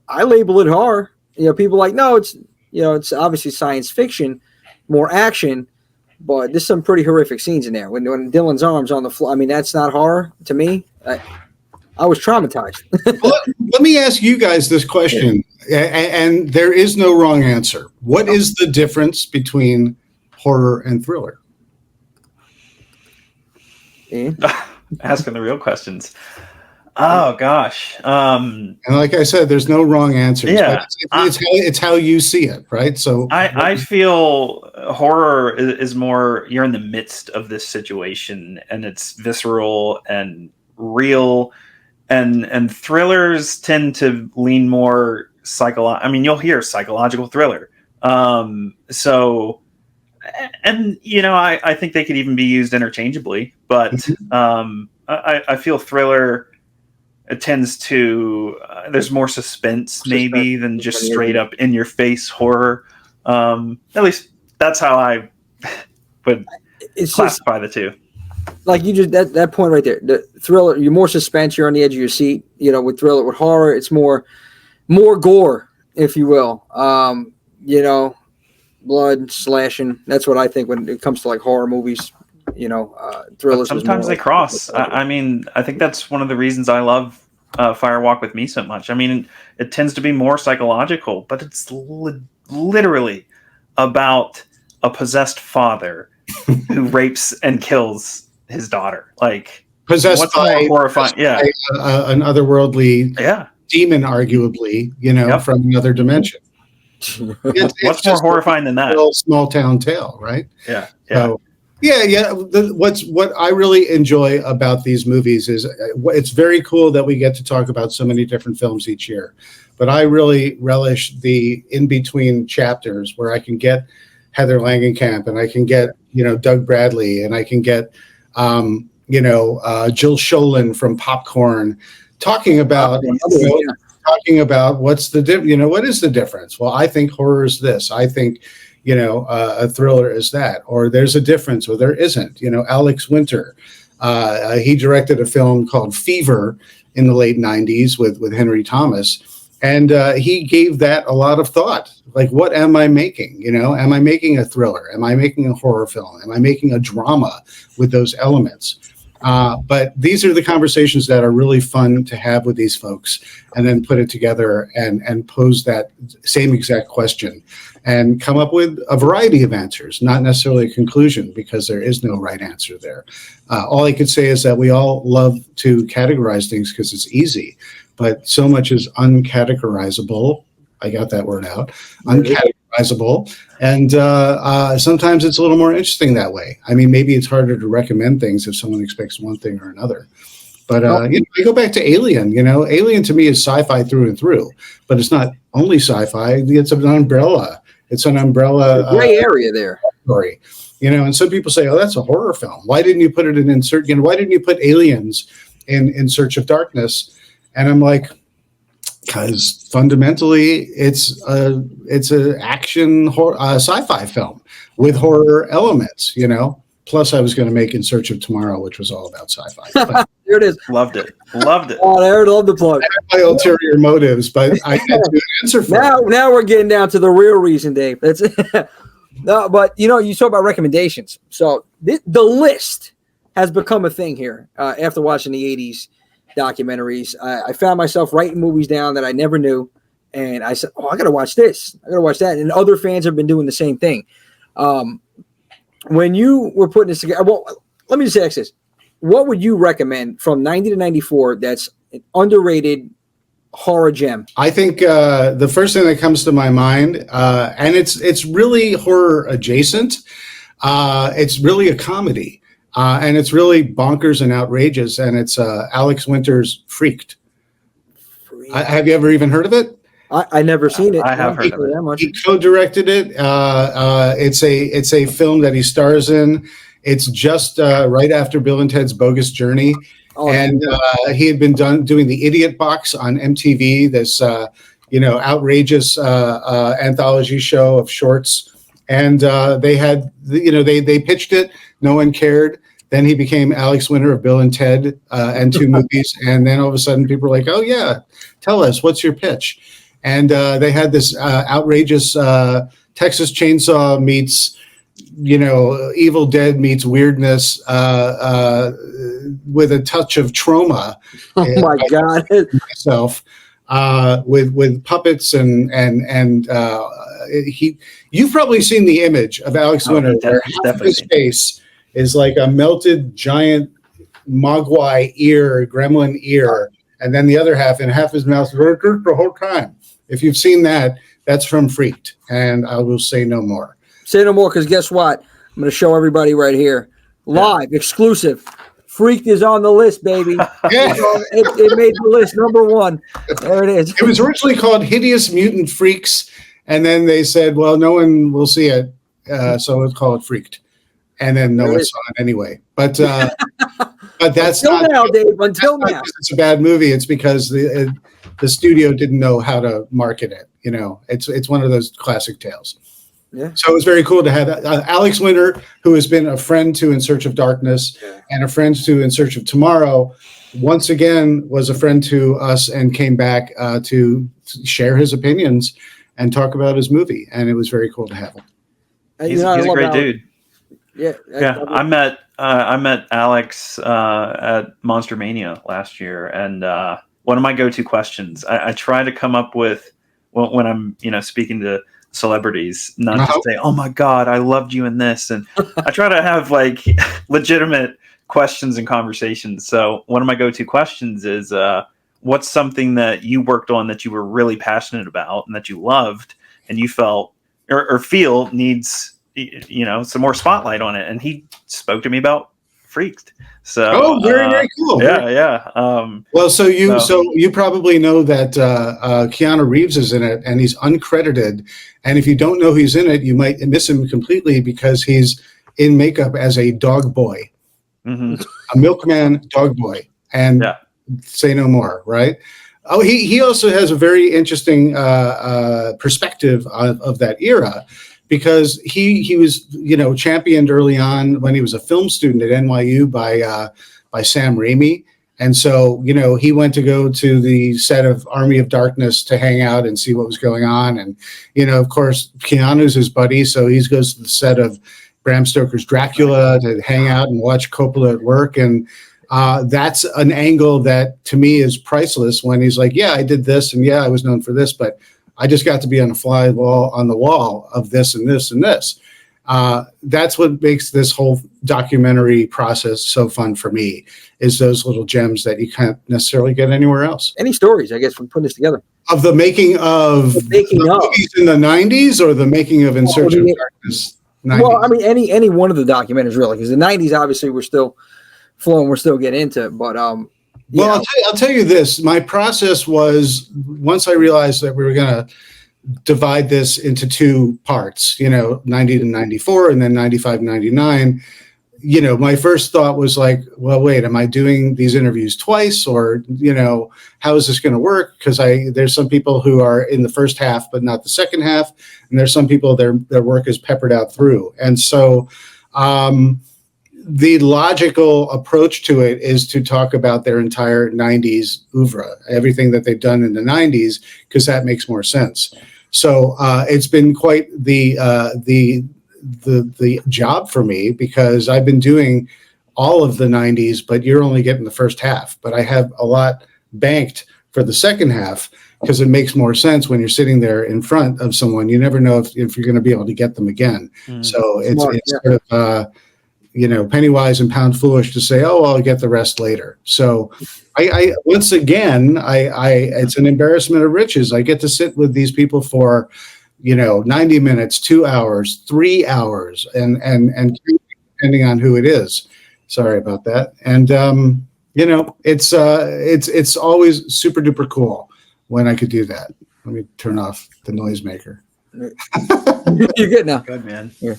I label it horror. People like, no, it's it's obviously science fiction, more action, but there's some pretty horrific scenes in there. When Dylan's arm's on the floor, I mean, that's not horror to me. I was traumatized.
Well, let me ask you guys this question, and there is no wrong answer. What is the difference between horror and thriller?
Asking the real questions. Oh gosh.
And like I said, there's no wrong answer.
Yeah,
it's how you see it, right? So
I feel horror is more, you're in the midst of this situation and it's visceral and real, and thrillers tend to lean more you'll hear psychological thriller, So, and I think they could even be used interchangeably, but I feel thriller, it tends to there's more suspense maybe than just straight up in your face horror. At least that's how I would classify the two.
Like you just that point right there. The thriller, you're more suspense, you're on the edge of your seat. With thriller, with horror, it's more gore, if you will. Blood, slashing. That's what I think when it comes to like horror movies. Thrillers.
Sometimes they cross. I think that's one of the reasons I love Fire Walk with Me so much. It tends to be more psychological, but it's literally about a possessed father who rapes and kills his daughter. Like
possessed by
horrifying,
an otherworldly demon, arguably, from another dimension.
What's more horrifying than that?
Small town tale, right?
Yeah.
So, what I really enjoy about these movies is it's very cool that we get to talk about so many different films each year. But I really relish the in-between chapters where I can get Heather Langenkamp and I can get, Doug Bradley and I can get, Jill Sholin from Popcorn talking about, what's the what is the difference? Well, I think horror is this. I think, a thriller is that, or there's a difference, or there isn't. Alex Winter, he directed a film called Fever in the late 90s with Henry Thomas. And he gave that a lot of thought. Like, what am I making? Am I making a thriller? Am I making a horror film? Am I making a drama with those elements? But these are the conversations that are really fun to have with these folks, and then put it together and pose that same exact question and come up with a variety of answers, not necessarily a conclusion, because there is no right answer there. All I could say is that we all love to categorize things because it's easy, but so much is uncategorizable. I got that word out. Uncategorizable. And sometimes it's a little more interesting that way. Maybe it's harder to recommend things if someone expects one thing or another. But I go back to Alien. Alien to me is sci-fi through and through, but it's not only sci-fi. It's an umbrella. It's an umbrella
gray area there.
Story. And some people say, "Oh, that's a horror film. Why didn't you put it in Search? Why didn't you put Aliens in Search of Darkness?" And I'm like, because fundamentally, it's an action sci-fi film with horror elements. Plus, I was going to make In Search of Tomorrow, which was all about sci-fi.
There it is.
Loved it.
Oh, there, love the plug.
I have my ulterior motives, but I had to answer for it.
Now we're getting down to the real reason, Dave. That's no, but you talk about recommendations. So the list has become a thing here after watching the 80s documentaries. I found myself writing movies down that I never knew, and I said, "Oh, I got to watch this. I got to watch that." And other fans have been doing the same thing. When you were putting this together, well, let me just ask this. What would you recommend from 90 to 94 that's an underrated horror gem? I
think the first thing that comes to my mind, and it's really horror adjacent, it's really a comedy, and it's really bonkers and outrageous, and it's Alex Winter's Freaked. Have you ever even heard of it?
I never seen it.
I have heard of it.
That much.
He co-directed it. It's a film that he stars in. It's just right after Bill and Ted's Bogus Journey. And he had been doing the Idiot Box on MTV, this outrageous anthology show of shorts. And they had, they pitched it. No one cared. Then he became Alex Winter of Bill and Ted and two movies. And then all of a sudden people were like, "Oh yeah, tell us, what's your pitch?" And they had this outrageous Texas Chainsaw meets, Evil Dead meets weirdness with a touch of trauma.
Oh my God!
Myself with puppets and you've probably seen the image of Alex Winter. Where half of his face is like a melted giant mogwai ear, gremlin ear, and then the other half and half his mouth the whole time. If you've seen that, that's from Freaked, and I will say no more.
Say no more, because guess what? I'm going to show everybody right here, live, exclusive. Freaked is on the list, baby.
Yeah.
It made the list, number one. There it is.
It was originally called Hideous Mutant Freaks, And then they said, well, no one will see it, so let's call it Freaked. And then no one saw it anyway. But that's
until
not
now, Dave. Until
not
now,
because it's a bad movie. It's because the studio didn't know how to market it. You know, it's one of those classic tales.
Yeah.
So it was very cool to have Alex Winter, who has been a friend to In Search of Darkness and a friend to In Search of Tomorrow, once again was a friend to us and came back to share his opinions and talk about his movie. And it was very cool to have him.
He's a great dude.
Yeah.
I met Alex at Monster Mania last year, and one of my go-to questions I try to come up with when I'm speaking to celebrities, not just say, "Oh my God, I loved you in this," and I try to have like legitimate questions and conversations. So one of my go-to questions is, "What's something that you worked on that you were really passionate about and that you loved and you felt or feel needs some more spotlight on it?" And he spoke to me about Freaked. So
very, very cool.
Yeah.
Well, so you probably know that Keanu Reeves is in it, and he's uncredited. And if you don't know he's in it, you might miss him completely because he's in makeup as a dog boy, a milkman dog boy, and say no more, right? Oh, he also has a very interesting perspective of that era. Because he was championed early on when he was a film student at NYU by Sam Raimi, and so he went to go to the set of Army of Darkness to hang out and see what was going on, and of course Keanu's his buddy, so he goes to the set of Bram Stoker's Dracula to hang out and watch Coppola at work, and that's an angle that to me is priceless. When he's like, "Yeah, I did this, and yeah, I was known for this, but I just got to be on the wall of this and this and this." That's what makes this whole documentary process so fun for me, is those little gems that you can't necessarily get anywhere else.
Any stories, I guess, from putting this together?
Of the making of movies in the 90s or the making of In Search of Darkness? 90s?
Well, I mean, any one of the documentaries, really, because the 90s, obviously, we're still flowing, we're still getting into it, but
Well, I'll tell you this. My process was, once I realized that we were going to divide this into two parts, 90 to 94 and then 95, 99, my first thought was like, well, wait, am I doing these interviews twice, or, how is this going to work? Because there's some people who are in the first half, but not the second half. And there's some people, their work is peppered out through. And so, the logical approach to it is to talk about their entire 90s oeuvre, everything that they've done in the 90s, because that makes more sense. So it's been quite the job for me, because I've been doing all of the 90s, but you're only getting the first half. But I have a lot banked for the second half, because it makes more sense when you're sitting there in front of someone. You never know if you're going to be able to get them again. So it's sort of penny wise and pound foolish to say, oh, I'll get the rest later. So I once again, it's an embarrassment of riches. I get to sit with these people for, 90 minutes, 2 hours, 3 hours, and depending on who it is. Sorry about that. And, it's always super duper cool when I could do that. Let me turn off the noisemaker.
You're good now.
Good, man.
Yeah.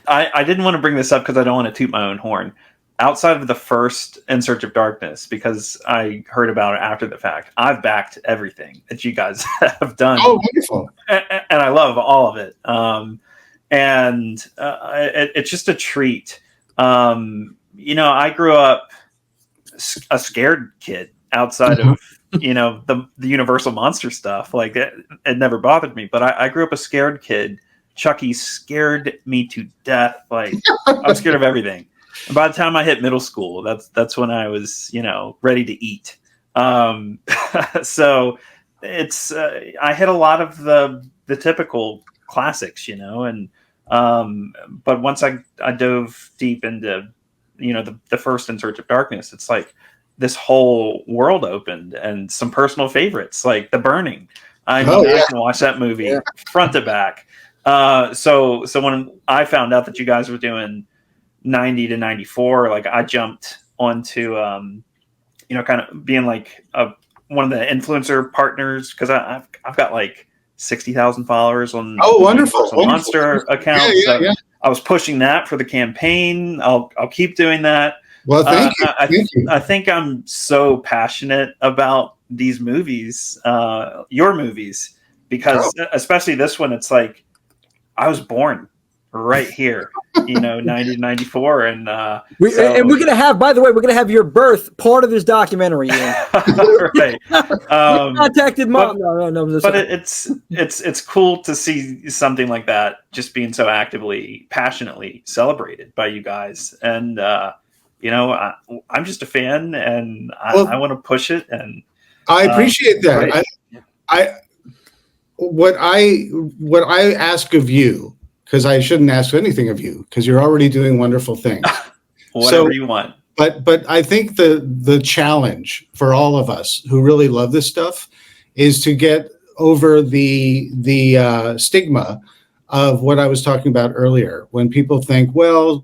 I didn't want to bring this up because I don't want to toot my own horn. Outside of the first In Search of Darkness, because I heard about it after the fact, I've backed everything that you guys have done.
Oh, wonderful.
And I love all of it. It's just a treat. I grew up a scared kid outside of the Universal Monster stuff. Like it never bothered me, but I grew up a scared kid. Chucky scared me to death. Like I'm scared of everything. And by the time I hit middle school, that's when I was ready to eat. So it's I hit a lot of the typical classics, and but once I dove deep into the first In Search of Darkness, it's like this whole world opened, and some personal favorites like The Burning. I can watch that movie front to back. So when I found out that you guys were doing 90 to 94, like I jumped onto kind of being like one of the influencer partners, because I've got like 60,000 followers on
Oh, wonderful.
Universal Monster account.
Yeah.
I was pushing that for the campaign. I'll keep doing that.
Well, thank you. Thank you.
I think I'm so passionate about these movies, your movies, because especially this one, it's like I was born right here, 90 to 94. And
we're going to have, by the way, we're going to have your birth part of this documentary.
Right.
Contacted mom.
But it's cool to see something like that just being so actively, passionately celebrated by you guys. And, I'm just a fan, and I want to push it. And
I appreciate that. What I ask of you, because I shouldn't ask anything of you, because you're already doing wonderful things.
Whatever you want.
But I think the challenge for all of us who really love this stuff is to get over the stigma of what I was talking about earlier. When people think, well,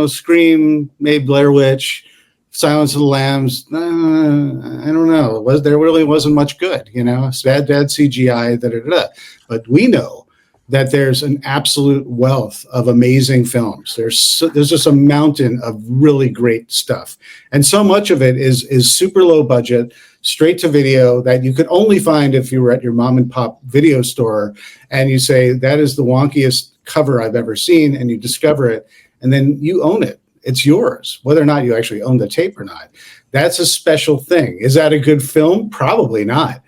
Scream made Blair Witch, Silence of the Lambs, I don't know. There really wasn't much good, It's bad CGI, But we know that there's an absolute wealth of amazing films. There's just a mountain of really great stuff. And so much of it is super low budget, straight to video, that you could only find if you were at your mom and pop video store and you say, that is the wonkiest cover I've ever seen, and you discover it, and then you own it. It's yours, whether or not you actually own the tape or not. That's a special thing. Is that a good film? Probably not.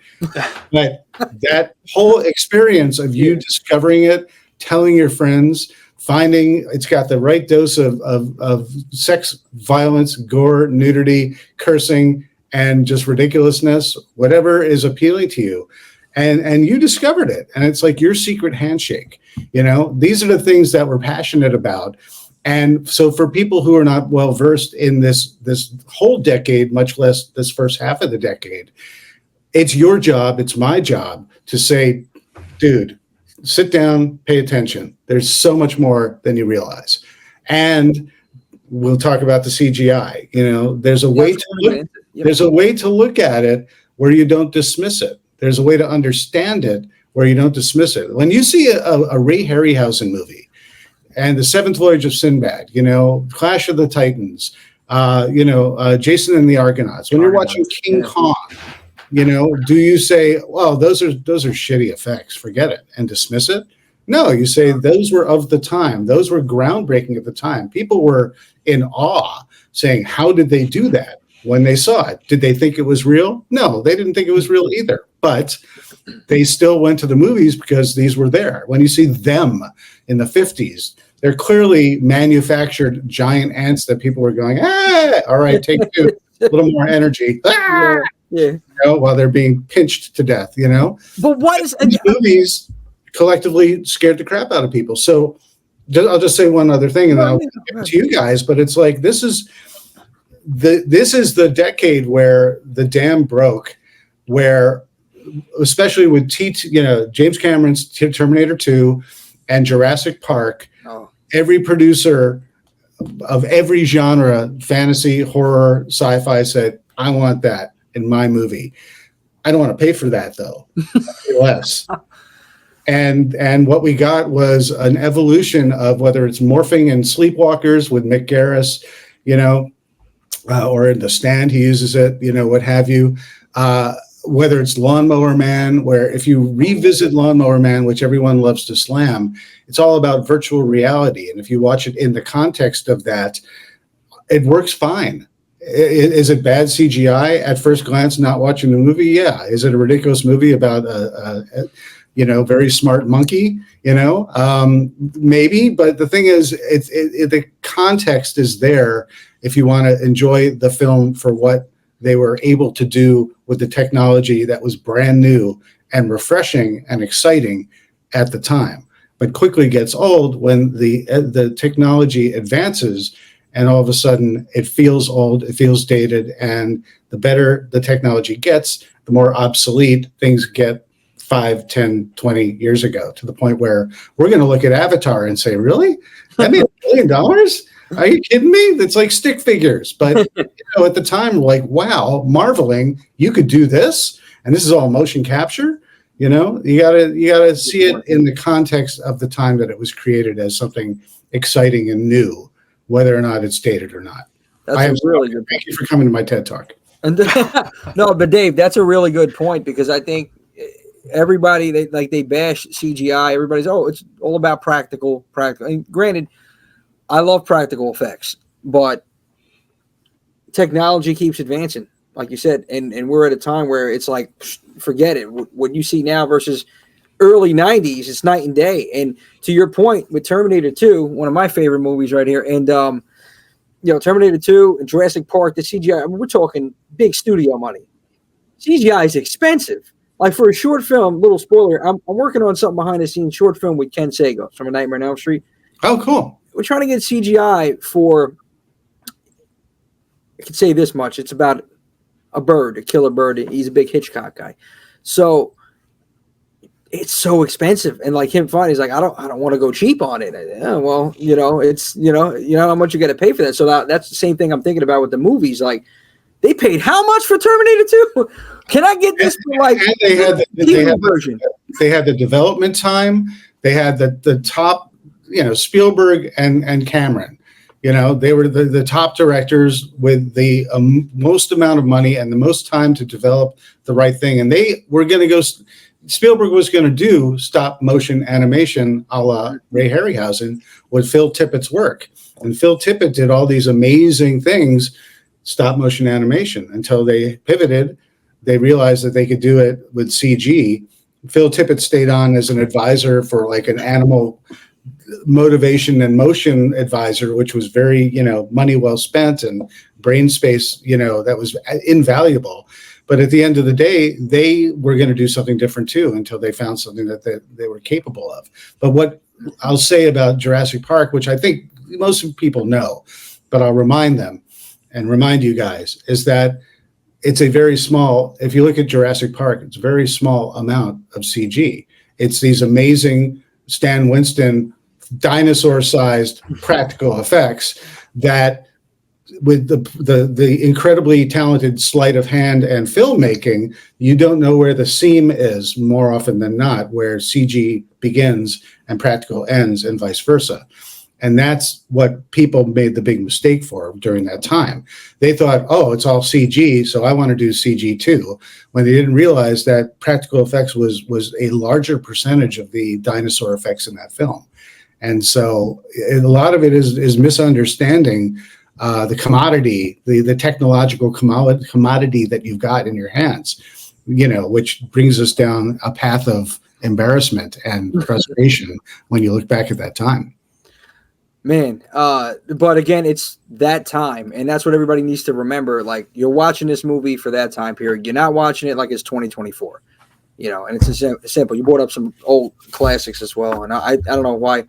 But that whole experience of you discovering it, telling your friends, finding it's got the right dose of sex, violence, gore, nudity, cursing, and just ridiculousness, whatever is appealing to you. And you discovered it. And it's like your secret handshake. These are the things that we're passionate about. And so for people who are not well versed in this whole decade, much less this first half of the decade, it's your job, it's my job to say, dude, sit down, pay attention. There's so much more than you realize. And we'll talk about the CGI. There's a way to look at it where you don't dismiss it. There's a way to understand it where you don't dismiss it. When you see a Ray Harryhausen movie, and The Seventh Voyage of Sinbad, Clash of the Titans, Jason and the Argonauts. When you're watching King Kong, do you say, well, those are shitty effects, forget it, and dismiss it? No, you say those were of the time. Those were groundbreaking at the time. People were in awe, saying, how did they do that when they saw it? Did they think it was real? No, they didn't think it was real either. But they still went to the movies because these were there. When you see them in the 50s, they're clearly manufactured giant ants that people were going, all right, take two, a little more energy. While they're being pinched to death, But what is these movies collectively scared the crap out of people? So I'll just say one other thing, and then I'll give it to you guys. But it's like this is the decade where the dam broke, where especially with James Cameron's Terminator 2 and Jurassic Park, every producer of every genre, fantasy, horror, sci-fi, said, I want that in my movie. I don't want to pay for that though. Less. And what we got was an evolution of whether it's morphing in Sleepwalkers with Mick Garris, or in The Stand, he uses it, what have you. Whether it's Lawnmower Man, where if you revisit Lawnmower Man, which everyone loves to slam, it's all about virtual reality. And if you watch it in the context of that, it works fine. Is it bad CGI at first glance, not watching the movie? Yeah. Is it a ridiculous movie about a very smart monkey? Maybe. But the thing is, the context is there if you want to enjoy the film for what they were able to do with the technology that was brand new and refreshing and exciting at the time, but quickly gets old when the technology advances, and all of a sudden it feels old, it feels dated, and the better the technology gets, the more obsolete things get 5, 10, 20 years ago, to the point where we're going to look at Avatar and say, really? That made $1 billion? Are you kidding me? That's like stick figures. But at the time, like, wow, marveling, you could do this, and this is all motion capture. You know, you gotta see it in the context of the time that it was created as something exciting and new, whether or not it's dated or not.
That's a really good point.
Thank you for coming to my TED Talk.
And no, but Dave, that's a really good point, because I think everybody they bash CGI. Everybody's it's all about practical. And granted, I love practical effects, but technology keeps advancing, like you said, and we're at a time where it's like, forget it. What you see now versus early 90s, it's night and day. And to your point with Terminator 2, one of my favorite movies right here, and Terminator 2 and Jurassic Park, the CGI, I mean, we're talking big studio money. CGI is expensive. Like, for a short film, little spoiler, I'm working on something behind the scenes short film with Ken Sago from A Nightmare on Elm Street.
Oh, cool.
We're trying to get CGI for, I can say this much, it's about a bird, a killer bird. He's a big Hitchcock guy. So it's so expensive. And like him finally, he's like, I don't want to go cheap on it. Well, it's, how much you got to pay for that. So that's the same thing I'm thinking about with the movies. Like, they paid how much for Terminator 2? Can I get this for like
they had the
version?
They had the development time. They had the top, Spielberg and Cameron. They were the top directors with the most amount of money and the most time to develop the right thing. And they were going to go. Spielberg was going to do stop motion animation a la Ray Harryhausen with Phil Tippett's work. And Phil Tippett did all these amazing things, stop motion animation, until they pivoted. They realized that they could do it with CG. Phil Tippett stayed on as an advisor for like an animal motivation and motion advisor, which was very, money well spent and brain space, that was invaluable. But at the end of the day, they were going to do something different too, until they found something that they were capable of. But what I'll say about Jurassic Park, which I think most people know, but I'll remind them and remind you guys, is that it's a very small, if you look at Jurassic Park, it's a very small amount of CG. It's these amazing Stan Winston dinosaur-sized practical effects that, with the incredibly talented sleight of hand and filmmaking, you don't know where the seam is more often than not, where CG begins and practical ends, and vice versa. And that's what people made the big mistake for during that time. They thought, it's all CG, so I want to do CG too, when they didn't realize that practical effects was a larger percentage of the dinosaur effects in that film. And so a lot of it is misunderstanding the commodity, the technological commodity that you've got in your hands, which brings us down a path of embarrassment and frustration when you look back at that time.
Man, but again, it's that time, and that's what everybody needs to remember. Like, you're watching this movie for that time period. You're not watching it like it's 2024, and it's simple. You brought up some old classics as well, and I don't know why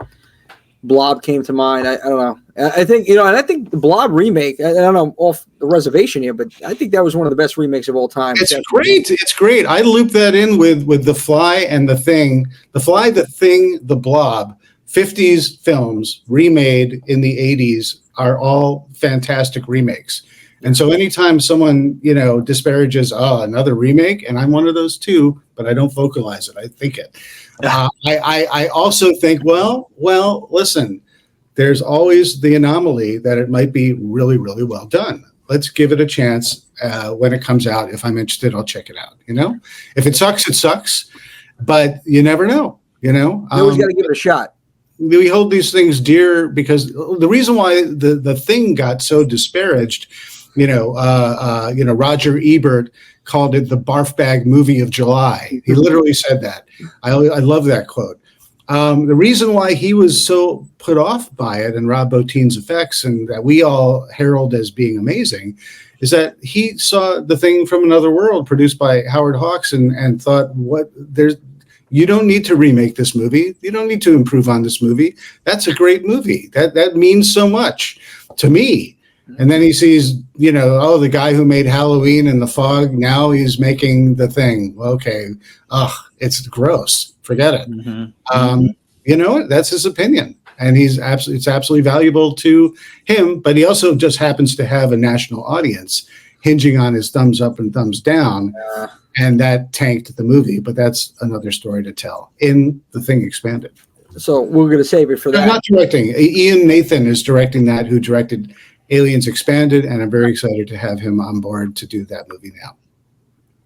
Blob came to mind. I don't know. I think, and I think the Blob remake, I don't know, off the reservation here, but I think that was one of the best remakes of all time.
It's great. It's great. I looped that in with The Fly and The Thing. The Fly, The Thing, The Blob. 50s films remade in the 80s are all fantastic remakes. And so anytime someone, disparages, another remake, and I'm one of those too, but I don't vocalize it. I think it. I also think, well, listen, there's always the anomaly that it might be really, really well done. Let's give it a chance when it comes out. If I'm interested, I'll check it out. If it sucks, it sucks, but you never know.
You always got to give it a shot.
We hold these things dear because the reason why the Thing got so disparaged, Roger Ebert called it the barf bag movie of July. He literally said that. I love that quote. The reason why he was so put off by it, and Rob Bottin's effects, and that we all herald as being amazing, is that he saw The Thing from Another World produced by Howard Hawks and thought, you don't need to remake this movie. You don't need to improve on this movie. That's a great movie. That means so much to me. And then he sees, the guy who made Halloween and The Fog, now he's making The Thing. Okay. It's gross. Forget it. Mm-hmm. That's his opinion. And it's absolutely valuable to him, but he also just happens to have a national audience hinging on his thumbs up and thumbs down. and that tanked the movie. But that's another story to tell in The Thing Expanded.
So we're going to save it for that.
I'm not directing. Ian Nathan is directing that, who directed Aliens Expanded, and I'm very excited to have him on board to do that movie now.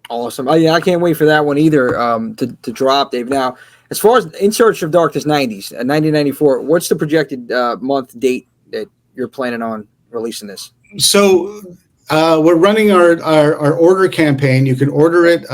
Awesome. Oh, yeah, I can't wait for that one either to drop, Dave. Now, as far as In Search of Darkness 90s, 1994, what's the projected month date that you're planning on releasing this?
So we're running our order campaign. You can order it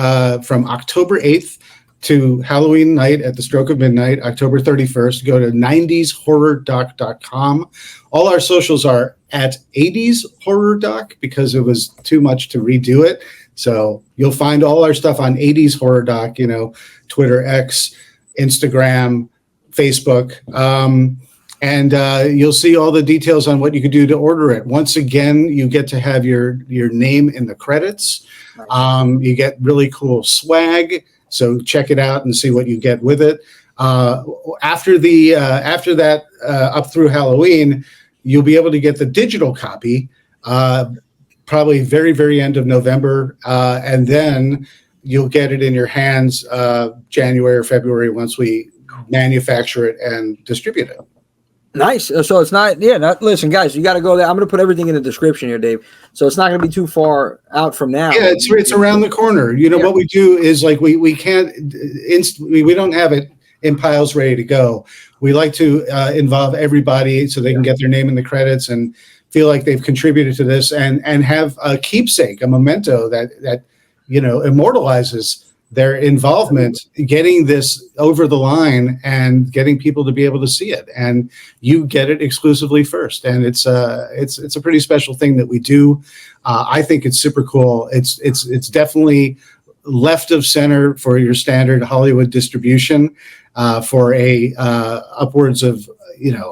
from October 8th to Halloween night at the stroke of midnight, October 31st. Go to 90shorrordoc.com. All our socials are at 80shorrordoc because it was too much to redo it. So you'll find all our stuff on 80shorrordoc, Twitter, X, Instagram, Facebook. And you'll see all the details on what you could do to order it. Once again, you get to have your name in the credits. Nice. You get really cool swag. So check it out and see what you get with it. After that, up through Halloween, you'll be able to get the digital copy, probably very, very end of November. And then you'll get it in your hands January or February once we manufacture it and distribute it.
Nice. So it's not, listen, guys, you got to go there. I'm going to put everything in the description here, Dave. So it's not going to be too far out from now.
Yeah, it's around the corner. What we do is like we can't, we don't have it in piles ready to go. We like to involve everybody so they can get their name in the credits and feel like they've contributed to this and have a keepsake, a memento that immortalizes their involvement, getting this over the line and getting people to be able to see it. And you get it exclusively first. And it's a pretty special thing that we do. I think it's super cool. It's definitely left of center for your standard Hollywood distribution for a upwards of,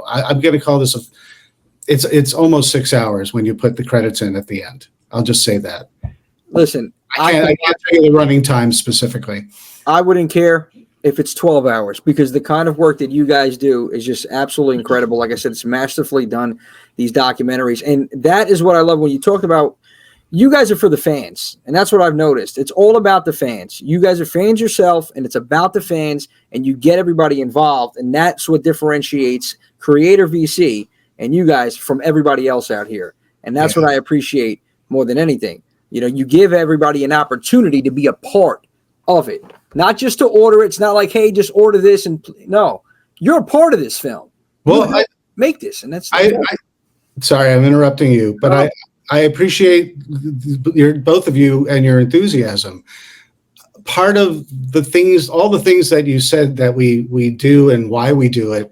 I'm going to call this it's almost 6 hours when you put the credits in at the end. I'll just say that.
Listen,
I can't tell you the running time specifically.
I wouldn't care if it's 12 hours because the kind of work that you guys do is just absolutely incredible. Like I said, it's masterfully done, these documentaries. And that is what I love when you talk about, you guys are for the fans. And that's what I've noticed. It's all about the fans. You guys are fans yourself, and it's about the fans, and you get everybody involved. And that's what differentiates Creator VC and you guys from everybody else out here. And that's what I appreciate more than anything. You give everybody an opportunity to be a part of it, not just to order it. It's not like, hey, just order this. No, you're a part of this film.
Well,
make this. And that's
sorry, I'm interrupting you, but I appreciate both of you and your enthusiasm. Part of the things, all the things that you said that we do and why we do it,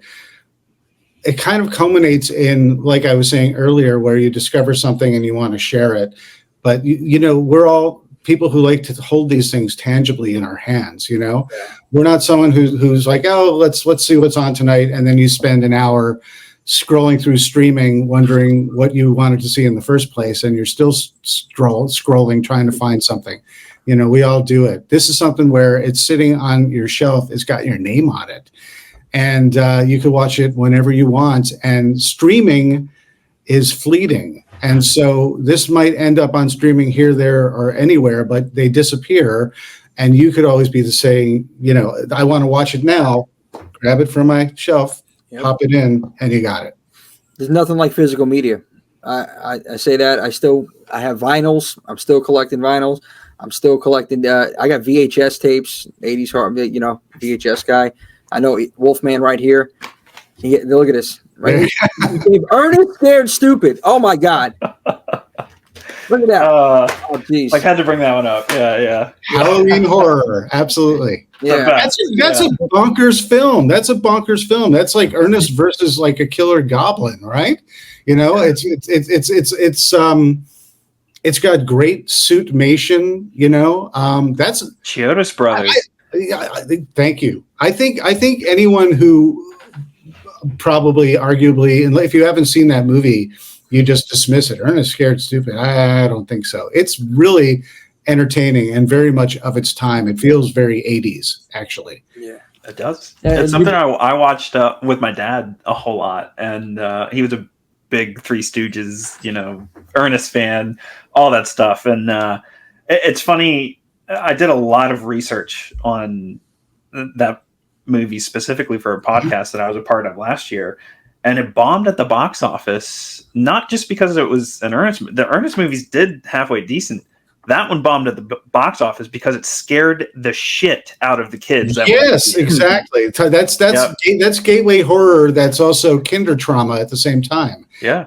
it kind of culminates in, like I was saying earlier, where you discover something and you want to share it. But, we're all people who like to hold these things tangibly in our hands, We're not someone who's like, oh, let's see what's on tonight. And then you spend an hour scrolling through streaming, wondering what you wanted to see in the first place. And you're still scrolling, trying to find something. We all do it. This is something where it's sitting on your shelf. It's got your name on it. And you can watch it whenever you want. And streaming is fleeting. And so this might end up on streaming here, there, or anywhere, but they disappear. And you could always be saying, I want to watch it now. Grab it from my shelf, pop it in, and you got it.
There's nothing like physical media. I say that. I have vinyls. I'm still collecting vinyls. I'm still collecting. I got VHS tapes, 80s horror, VHS guy. I know Wolfman right here. Look at this. Right? Ernest Scared Stupid. Oh my God. Look at that. Oh jeez.
I had to bring that one up. Yeah.
Halloween horror. Absolutely.
Yeah.
That's a bonkers film. That's a bonkers film. That's like Ernest versus like a killer goblin, right? It's got great suitmation, that's
Chiodos Brothers.
Thank you. I think anyone who probably arguably, and if you haven't seen that movie, you just dismiss it. Ernest Scared Stupid. I don't think so. It's really entertaining and very much of its time. It feels very 80s, actually.
Yeah, it does. It's something I watched with my dad a whole lot, and he was a big Three Stooges, Ernest fan, all that stuff. And it's funny I did a lot of research on that movie specifically for a podcast that I was a part of last year, and it bombed at the box office. Not just because it was an Ernest. The Ernest movies did halfway decent. That one bombed at the box office because it scared the shit out of the kids.
Yes, exactly. That's gateway horror. That's also kinder trauma at the same time.
Yeah,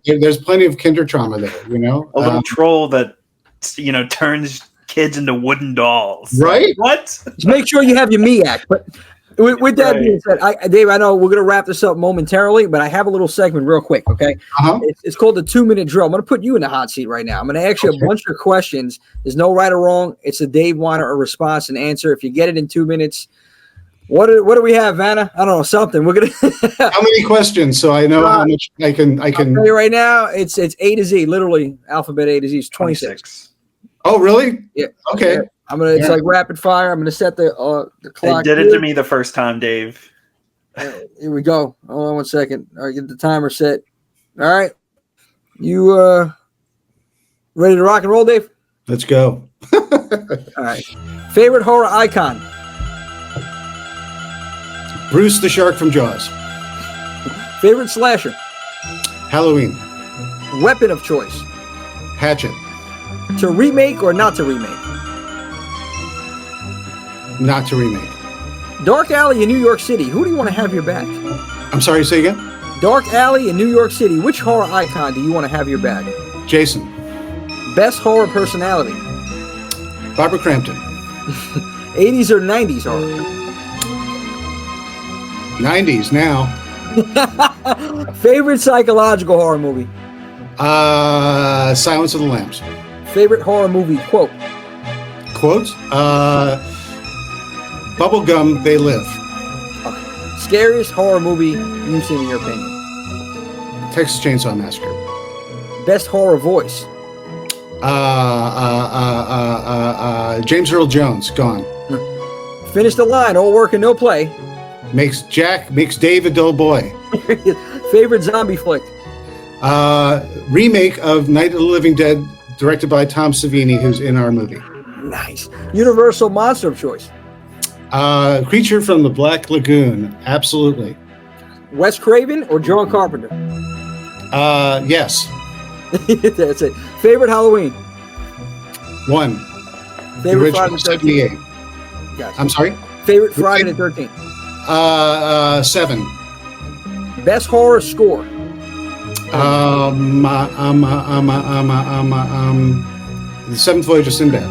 there's plenty of kinder trauma there.
A little troll that turns kids into wooden dolls.
Right?
What?
Just make sure you have your MEAC. But with that being said, Dave, I know we're going to wrap this up momentarily, but I have a little segment real quick, okay? It's called the 2-minute drill. I'm going to put you in the hot seat right now. I'm going to ask you a bunch of questions. There's no right or wrong. It's a Dave Weiner response and answer. If you get it in 2 minutes, what do we have, Vanna? I don't know, something. We're going to
How many questions so I know how much I can
I'll tell you right now, it's A to Z, literally alphabet A to Z. It's 26.
Oh, really?
Yeah.
Okay.
Yeah. It's like rapid fire. I'm gonna set the clock.
They did it to me the first time, Dave.
Here we go. Hold on 1 second. All right, get the timer set. All right. You ready to rock and roll, Dave?
Let's go.
All right. Favorite horror icon?
Bruce the Shark from Jaws.
Favorite slasher?
Halloween.
Weapon of choice?
Hatchet.
To remake or not to remake?
Not to remake.
Dark alley in New York City. Who do you want to have your back?
I'm sorry, say again?
Dark alley in New York City. Which horror icon do you want to have your back?
Jason.
Best horror personality?
Barbara Crampton.
80s or 90s horror?
90s now.
Favorite psychological horror movie?
Silence of the Lambs.
Favorite horror movie quote?
Quotes? Bubblegum, they live.
Okay. Scariest horror movie you've seen in your opinion?
Texas Chainsaw Massacre.
Best horror voice?
James Earl Jones, gone.
Finish the line, all work and no play.
Makes Dave a dull boy.
Favorite zombie flick?
Remake of Night of the Living Dead, directed by Tom Savini, who's in our movie.
Nice. Universal monster of choice?
Creature from the Black Lagoon, absolutely.
Wes Craven or John Carpenter?
Yes.
That's it. Favorite Halloween?
1.
Favorite Friday the 13th?
78.
Gotcha.
I'm sorry?
Favorite Friday the 13th?
7.
Best horror score?
The Seventh Voyage of Sinbad.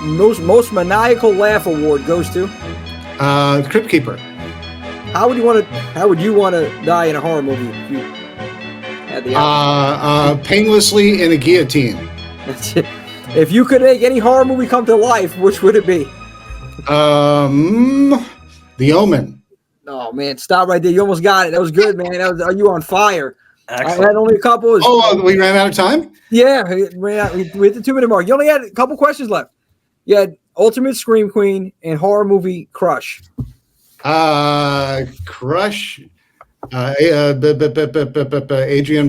Most maniacal laugh award goes to?
Crypt Keeper.
How would you want to die in a horror movie if you had the option?
Painlessly in a guillotine.
If you could make any horror movie come to life, which would it be?
The Omen.
Oh man, stop right there! You almost got it. That was good, man. Are you on fire?
Excellent.
I had only a couple.
We ran out of time?
Yeah, we hit the 2-minute mark. You only had a couple questions left. You had Ultimate Scream Queen and horror movie crush.
Crush. Adrienne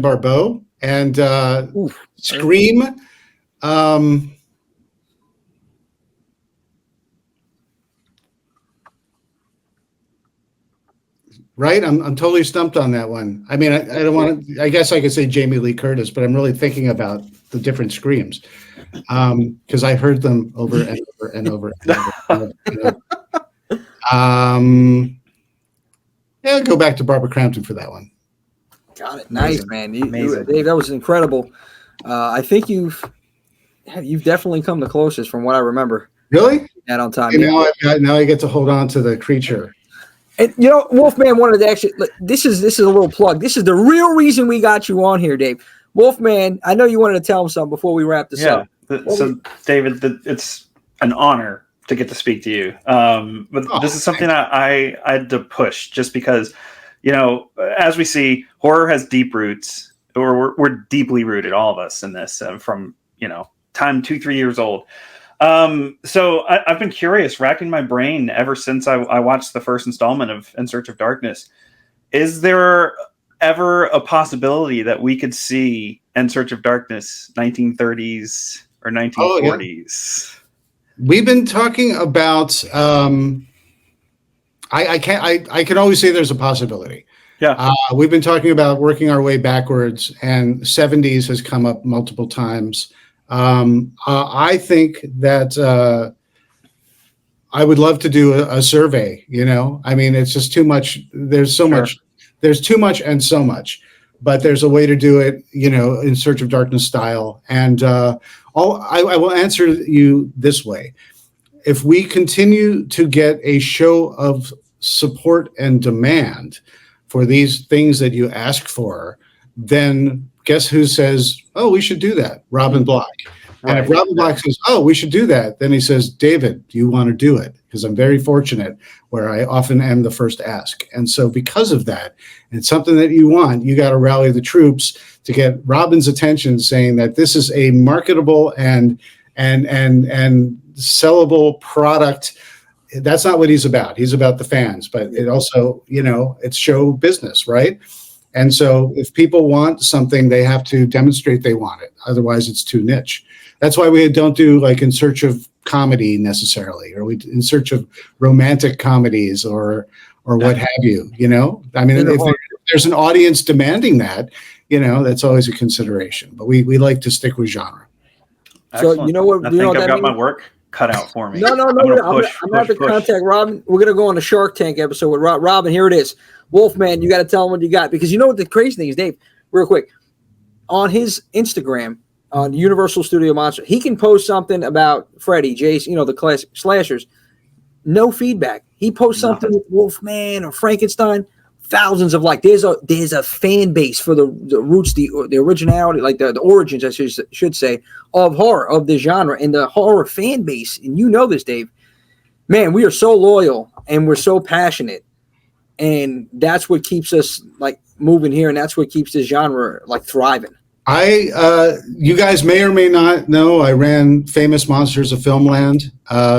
Barbeau and Scream. Right, I'm totally stumped on that one. I mean, I don't want to. I guess I could say Jamie Lee Curtis, but I'm really thinking about the different screams because I heard them over and over and over. And over. Yeah, I'll go back to Barbara Crampton for that one.
Got it. Nice, man. Dave, that was incredible. I think you've definitely come the closest from what I remember.
Really?
That on time.
Now I get to hold on to the creature.
And Wolfman wanted to actually. This is a little plug. This is the real reason we got you on here, Dave. Wolfman, I know you wanted to tell him something before we wrap this up.
So, David, it's an honor to get to speak to you. But this is something I had to push just because, as we see, horror has deep roots, or we're deeply rooted, all of us in this, from time 2-3 years old. So I've been curious, racking my brain ever since I watched the first installment of In Search of Darkness. Is there ever a possibility that we could see In Search of Darkness 1930s or 1940s?
We've been talking about. I can always say there's a possibility.
Yeah.
We've been talking about working our way backwards, and 70s has come up multiple times. I think that I would love to do a survey. I mean, it's just too much. There's so much. There's too much and so much. But there's a way to do it, in Search of Darkness style. And I will answer you this way. If we continue to get a show of support and demand for these things that you ask for, then guess who says, oh, we should do that? Robin Block. And if Robin Block says, oh, we should do that, then he says, David, do you want to do it? Because I'm very fortunate where I often am the first ask. And so because of that, it's something that you want, you got to rally the troops to get Robin's attention, saying that this is a marketable and sellable product. That's not what he's about. He's about the fans, but it also, it's show business, right? And so if people want something, they have to demonstrate they want it. Otherwise, it's too niche. That's why we don't do like In Search of Comedy necessarily, or In Search of romantic comedies or what have you, I mean, if there's an audience demanding that, that's always a consideration, but we like to stick with genre.
Excellent.
So you know what?
I think I've got my work cut out for me.
No. I'm going to have to contact Robin. We're going to go on a Shark Tank episode with Robin. Here it is. Wolfman, you got to tell him what you got. Because you know what the crazy thing is, Dave, real quick. On his Instagram, on Universal Studio Monster, he can post something about Freddy, Jason, the classic slashers. No feedback. He posts something with Wolfman or Frankenstein. Thousands of there's a fan base for the roots, the originality, like the origins, I should say, of horror, of the genre, and the horror fan base. And you know this, Dave. Man, we are so loyal and we're so passionate, and that's what keeps us moving here, and that's what keeps this genre thriving.
You guys may or may not know, I ran Famous Monsters of Filmland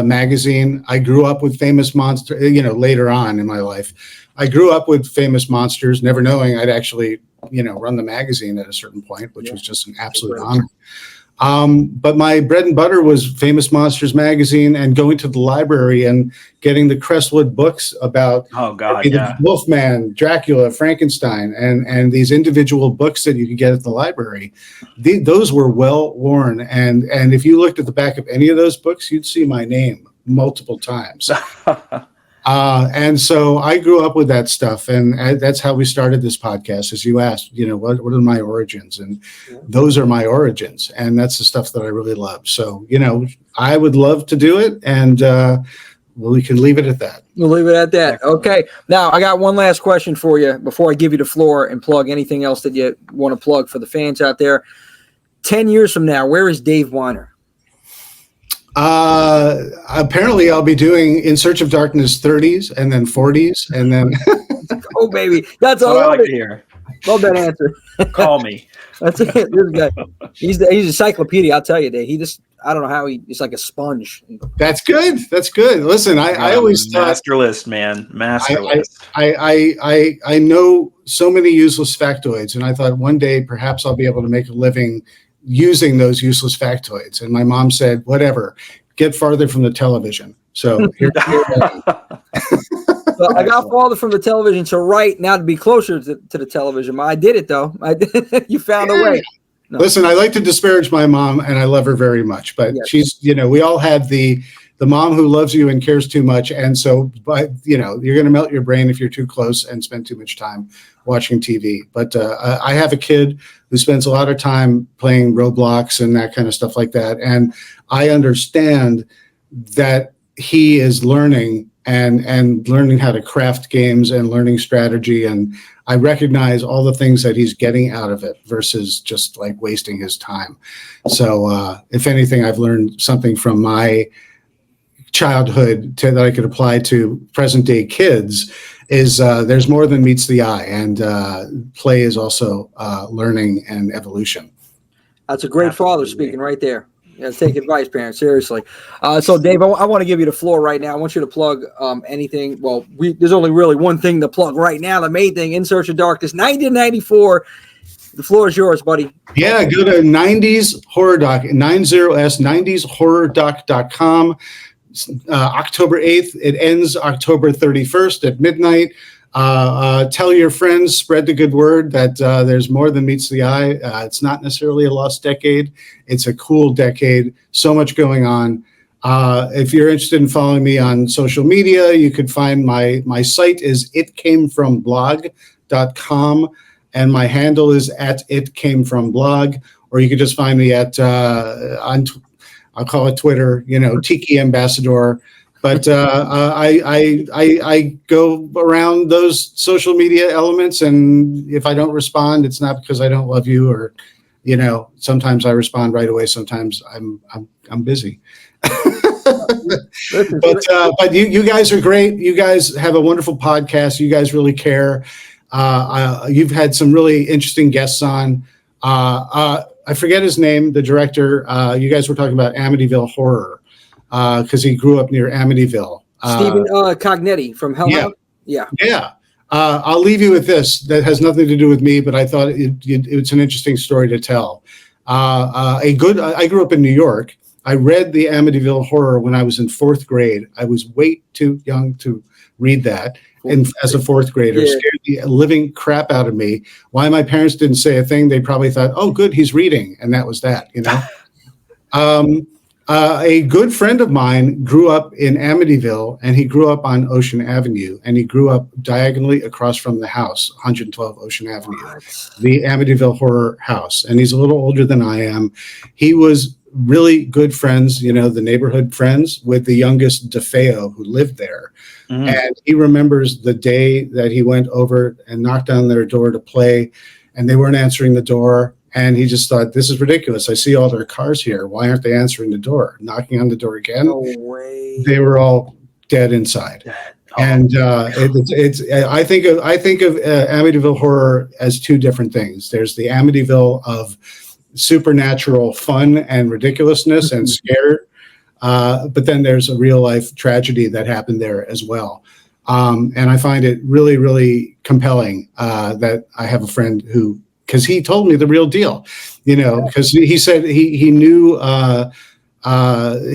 magazine. I grew up with Famous Monsters, later on in my life. I grew up with Famous Monsters, never knowing I'd actually, run the magazine at a certain point, which was just an absolute honor. But my bread and butter was Famous Monsters magazine and going to the library and getting the Crestwood books about Wolfman, Dracula, Frankenstein, and these individual books that you could get at the library. Those were well worn. And if you looked at the back of any of those books, you'd see my name multiple times. And so I grew up with that stuff, and that's how we started this podcast. As you asked, what are my origins? And those are my origins, and that's the stuff that I really love. So, I would love to do it, and we can leave it at that.
We'll leave it at that. Okay. Now, I got one last question for you before I give you the floor and plug anything else that you want to plug for the fans out there. 10 years from now, where is Dave Weiner?
Apparently I'll be doing In Search of Darkness 30s and then 40s and then
oh baby, that's all
I like to hear.
Love that answer.
Call me.
That's it. This guy, he's an encyclopedia. I'll tell you, Dave. I don't know how he's like a sponge.
That's good. Listen, I always thought
master list, man. Master list.
I know so many useless factoids, and I thought one day perhaps I'll be able to make a living using those useless factoids. And my mom said, whatever, get farther from the television. So here
So I got farther from the television to write now to be closer to the television. I did it though. You found a way. No.
Listen, I like to disparage my mom, and I love her very much, but she's, we all had the mom who loves you and cares too much. And so, but you're going to melt your brain if you're too close and spend too much time watching TV. But I have a kid who spends a lot of time playing Roblox and that kind of stuff like that. And I understand that he is learning and learning how to craft games and learning strategy. And I recognize all the things that he's getting out of it versus just wasting his time. So if anything, I've learned something from my childhood that I could apply to present day kids is there's more than meets the eye, and play is also learning and evolution. That's
a great father speaking right there. Yeah, take advice, parents. Seriously. So, Dave, I want to give you the floor right now. I want you to plug anything. Well, there's only really one thing to plug right now. The main thing, In Search of Darkness, 1994. The floor is yours, buddy.
Yeah, go to 90s horror doc, 90s 90shorrordoc.com. October 8th. It ends October 31st at midnight. Tell your friends, spread the good word that there's more than meets the eye. It's not necessarily a lost decade. It's a cool decade. So much going on. If you're interested in following me on social media, you could find my site is itcamefromblog.com, and my handle is at itcamefromblog, or you could just find me at I'll call it Twitter, Tiki Ambassador. But I go around those social media elements, and if I don't respond, it's not because I don't love you, or sometimes I respond right away. Sometimes I'm busy. But you guys are great. You guys have a wonderful podcast. You guys really care. You've had some really interesting guests on. I forget his name, the director. You guys were talking about Amityville Horror because he grew up near Amityville.
Stephen Cognetti from Hell. Yeah. I'll leave you with this. That has nothing to do with me, but I thought it's an interesting story to tell. I grew up in New York. I read the Amityville Horror when I was in 4th grade. I was way too young to read that. And as a 4th grader, scared the living crap out of me. Why my parents didn't say a thing, they probably thought, oh, good, he's reading. And that was that, A good friend of mine grew up in Amityville, and he grew up on Ocean Avenue, and he grew up diagonally across from the house, 112 Ocean Avenue, the Amityville Horror House. And he's a little older than I am. He was really good friends, the neighborhood friends, with the youngest DeFeo who lived there. Mm-hmm. And he remembers the day that he went over and knocked on their door to play, and they weren't answering the door. And he just thought, this is ridiculous. I see all their cars here. Why aren't they answering the door? Knocking on the door again. No way.
They were all dead inside. And I think of Amityville Horror as two different things. There's the Amityville of supernatural fun and ridiculousness and scare, but then there's a real life tragedy that happened there as well. And I find it really, really compelling that I have a friend who, because he told me the real deal, because he said he knew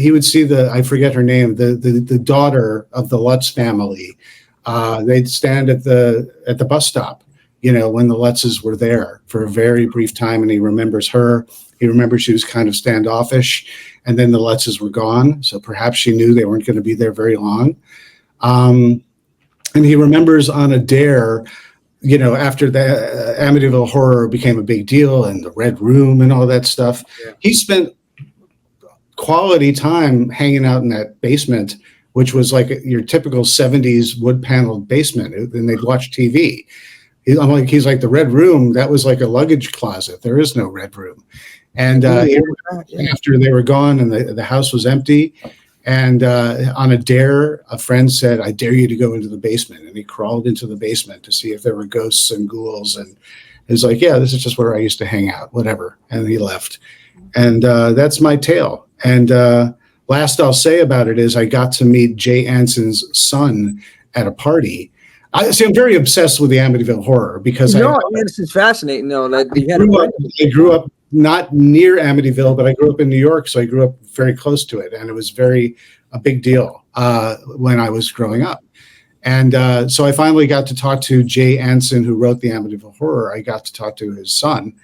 he would see I forget her name, the daughter of the Lutz family. They'd stand at the bus stop, when the Lutzes were there for a very brief time, and he remembers her. He remembers she was kind of standoffish, and then the Lutzes were gone. So perhaps she knew they weren't going to be there very long. And he remembers on a dare, after the Amityville Horror became a big deal and the Red Room and all that stuff, he spent quality time hanging out in that basement, which was like your typical 70s wood paneled basement, and they'd watch TV. He's like, the Red Room, that was like a luggage closet. There is no Red Room. And after they were gone and the house was empty, and on a dare, a friend said, I dare you to go into the basement. And he crawled into the basement to see if there were ghosts and ghouls. And he was like, yeah, this is just where I used to hang out, whatever. And he left. And that's my tale. And last I'll say about it is I got to meet Jay Anson's son at a party. I'm very obsessed with the Amityville Horror because
this is fascinating.
I grew up not near Amityville, but I grew up in New York, so I grew up very close to it, and it was a big deal when I was growing up. And so I finally got to talk to Jay Anson, who wrote the Amityville Horror. I got to talk to his son,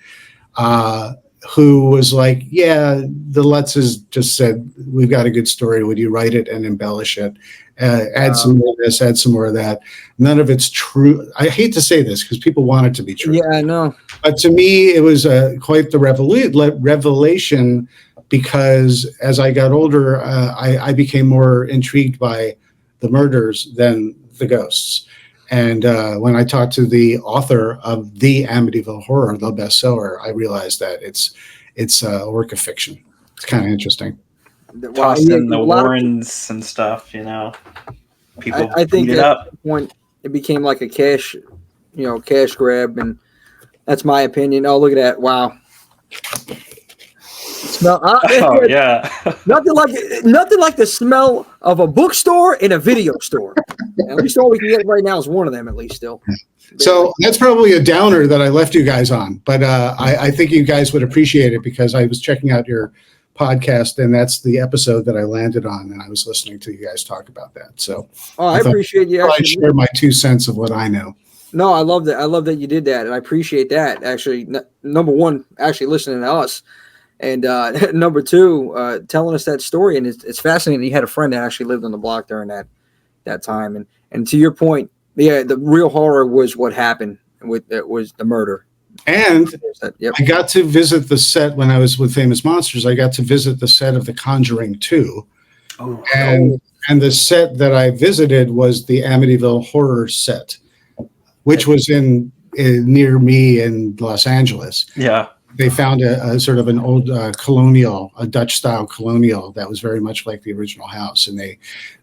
who was like, yeah, the Lutzes just said, we've got a good story. Would you write it and embellish it? Add some more of this, add some more of that. None of it's true. I hate to say this because people want it to be true.
Yeah, I know.
But to me, it was quite the revelation, because as I got older, I became more intrigued by the murders than the ghosts. And when I talked to the author of the Amityville Horror, the bestseller, I realized that it's a work of fiction. It's kind of interesting.
Tossed in the Warrens and stuff, People
I think
it
at
up.
that point it became like a cash grab, and that's my opinion. Oh, look at that! Wow. Smell.
Yeah.
Nothing like the smell of a bookstore in a video store. At least all we can get right now is one of them, at least still.
So that's probably a downer that I left you guys on, but I think you guys would appreciate it because I was checking out your podcast and that's the episode that I landed on, and I was listening to you guys talk about that. So
I appreciate you.
I share my 2 cents of what I know.
No, I love that. I love that you did that, and I appreciate that. Actually, number one, actually listening to us, and number two, telling us that story. And it's fascinating. You had a friend that actually lived on the block during that time, and to your point, yeah, the real horror was what happened with it was the murder.
And
yep.
I got to visit the set when I was with Famous Monsters. I got to visit the set of The Conjuring 2.
Oh,
and the set that I visited was the Amityville horror set, which was in near me in Los Angeles.
Yeah.
They found a sort of an old colonial, a Dutch style colonial that was very much like the original house. And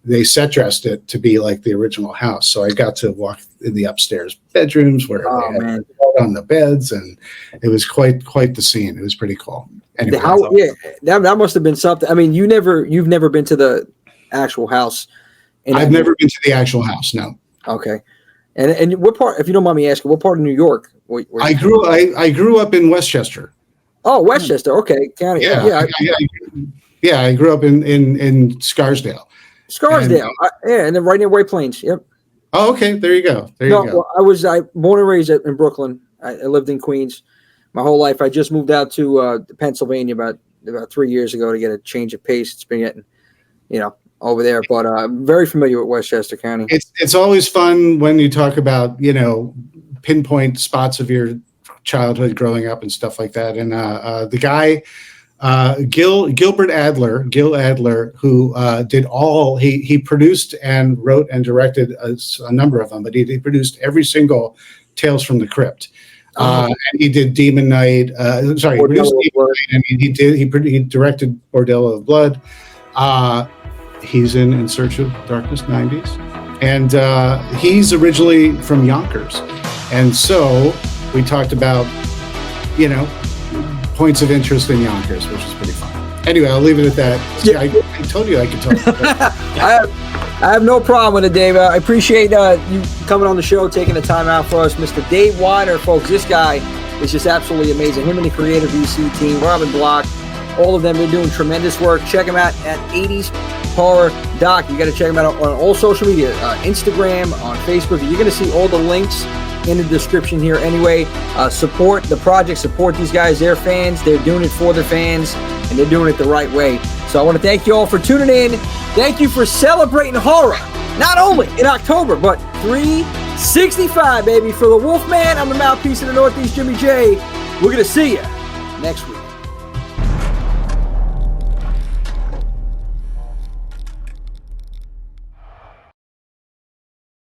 they set dressed it to be like the original house. So I got to walk in the upstairs bedrooms where they had on the beds, and it was quite the scene. It was pretty cool. Anyway,
that must have been something. I mean, you've never been to the actual house.
I've never been to the actual house. No.
Okay. And what part, if you don't mind me asking, what part of New York?
I grew up in Westchester.
Oh, Westchester. Okay. County.
Yeah. I grew up in Scarsdale.
Scarsdale. And then right near White Plains. Yep.
Oh, okay. There you go. There you go.
Well, I born and raised in Brooklyn. I lived in Queens my whole life. I just moved out to Pennsylvania about 3 years ago to get a change of pace. It's been getting, over there, but I'm very familiar with Westchester County.
It's always fun when you talk about, pinpoint spots of your childhood growing up and stuff like that. And the guy, Gil Adler, who did he produced and wrote and directed a number of them, but he produced every single Tales from the Crypt. And he did Demon Night. He directed Bordello of Blood. He's in Search of Darkness 90s. And he's originally from Yonkers. And so we talked about, points of interest in Yonkers, which is pretty fun. Anyway, I'll leave it at that. Yeah. I told you I could talk.
I have no problem with it, Dave. I appreciate you coming on the show, taking the time out for us. Mr. Dave Weiner, folks, this guy is just absolutely amazing. Him and the Creative VC team, Robin Block, all of them, they're doing tremendous work. Check them out at 80s Horror Doc. You got to check them out on all social media, Instagram, on Facebook. You're going to see all the links in the description here anyway. Support the project, support these guys. They're fans. They're doing it for their fans, and they're doing it the right way. So I want to thank you all for tuning in. Thank you for celebrating horror, not only in October, but 365, baby. For the Wolfman, I'm the Mouthpiece of the Northeast, Jimmy J. We're going to see you next week.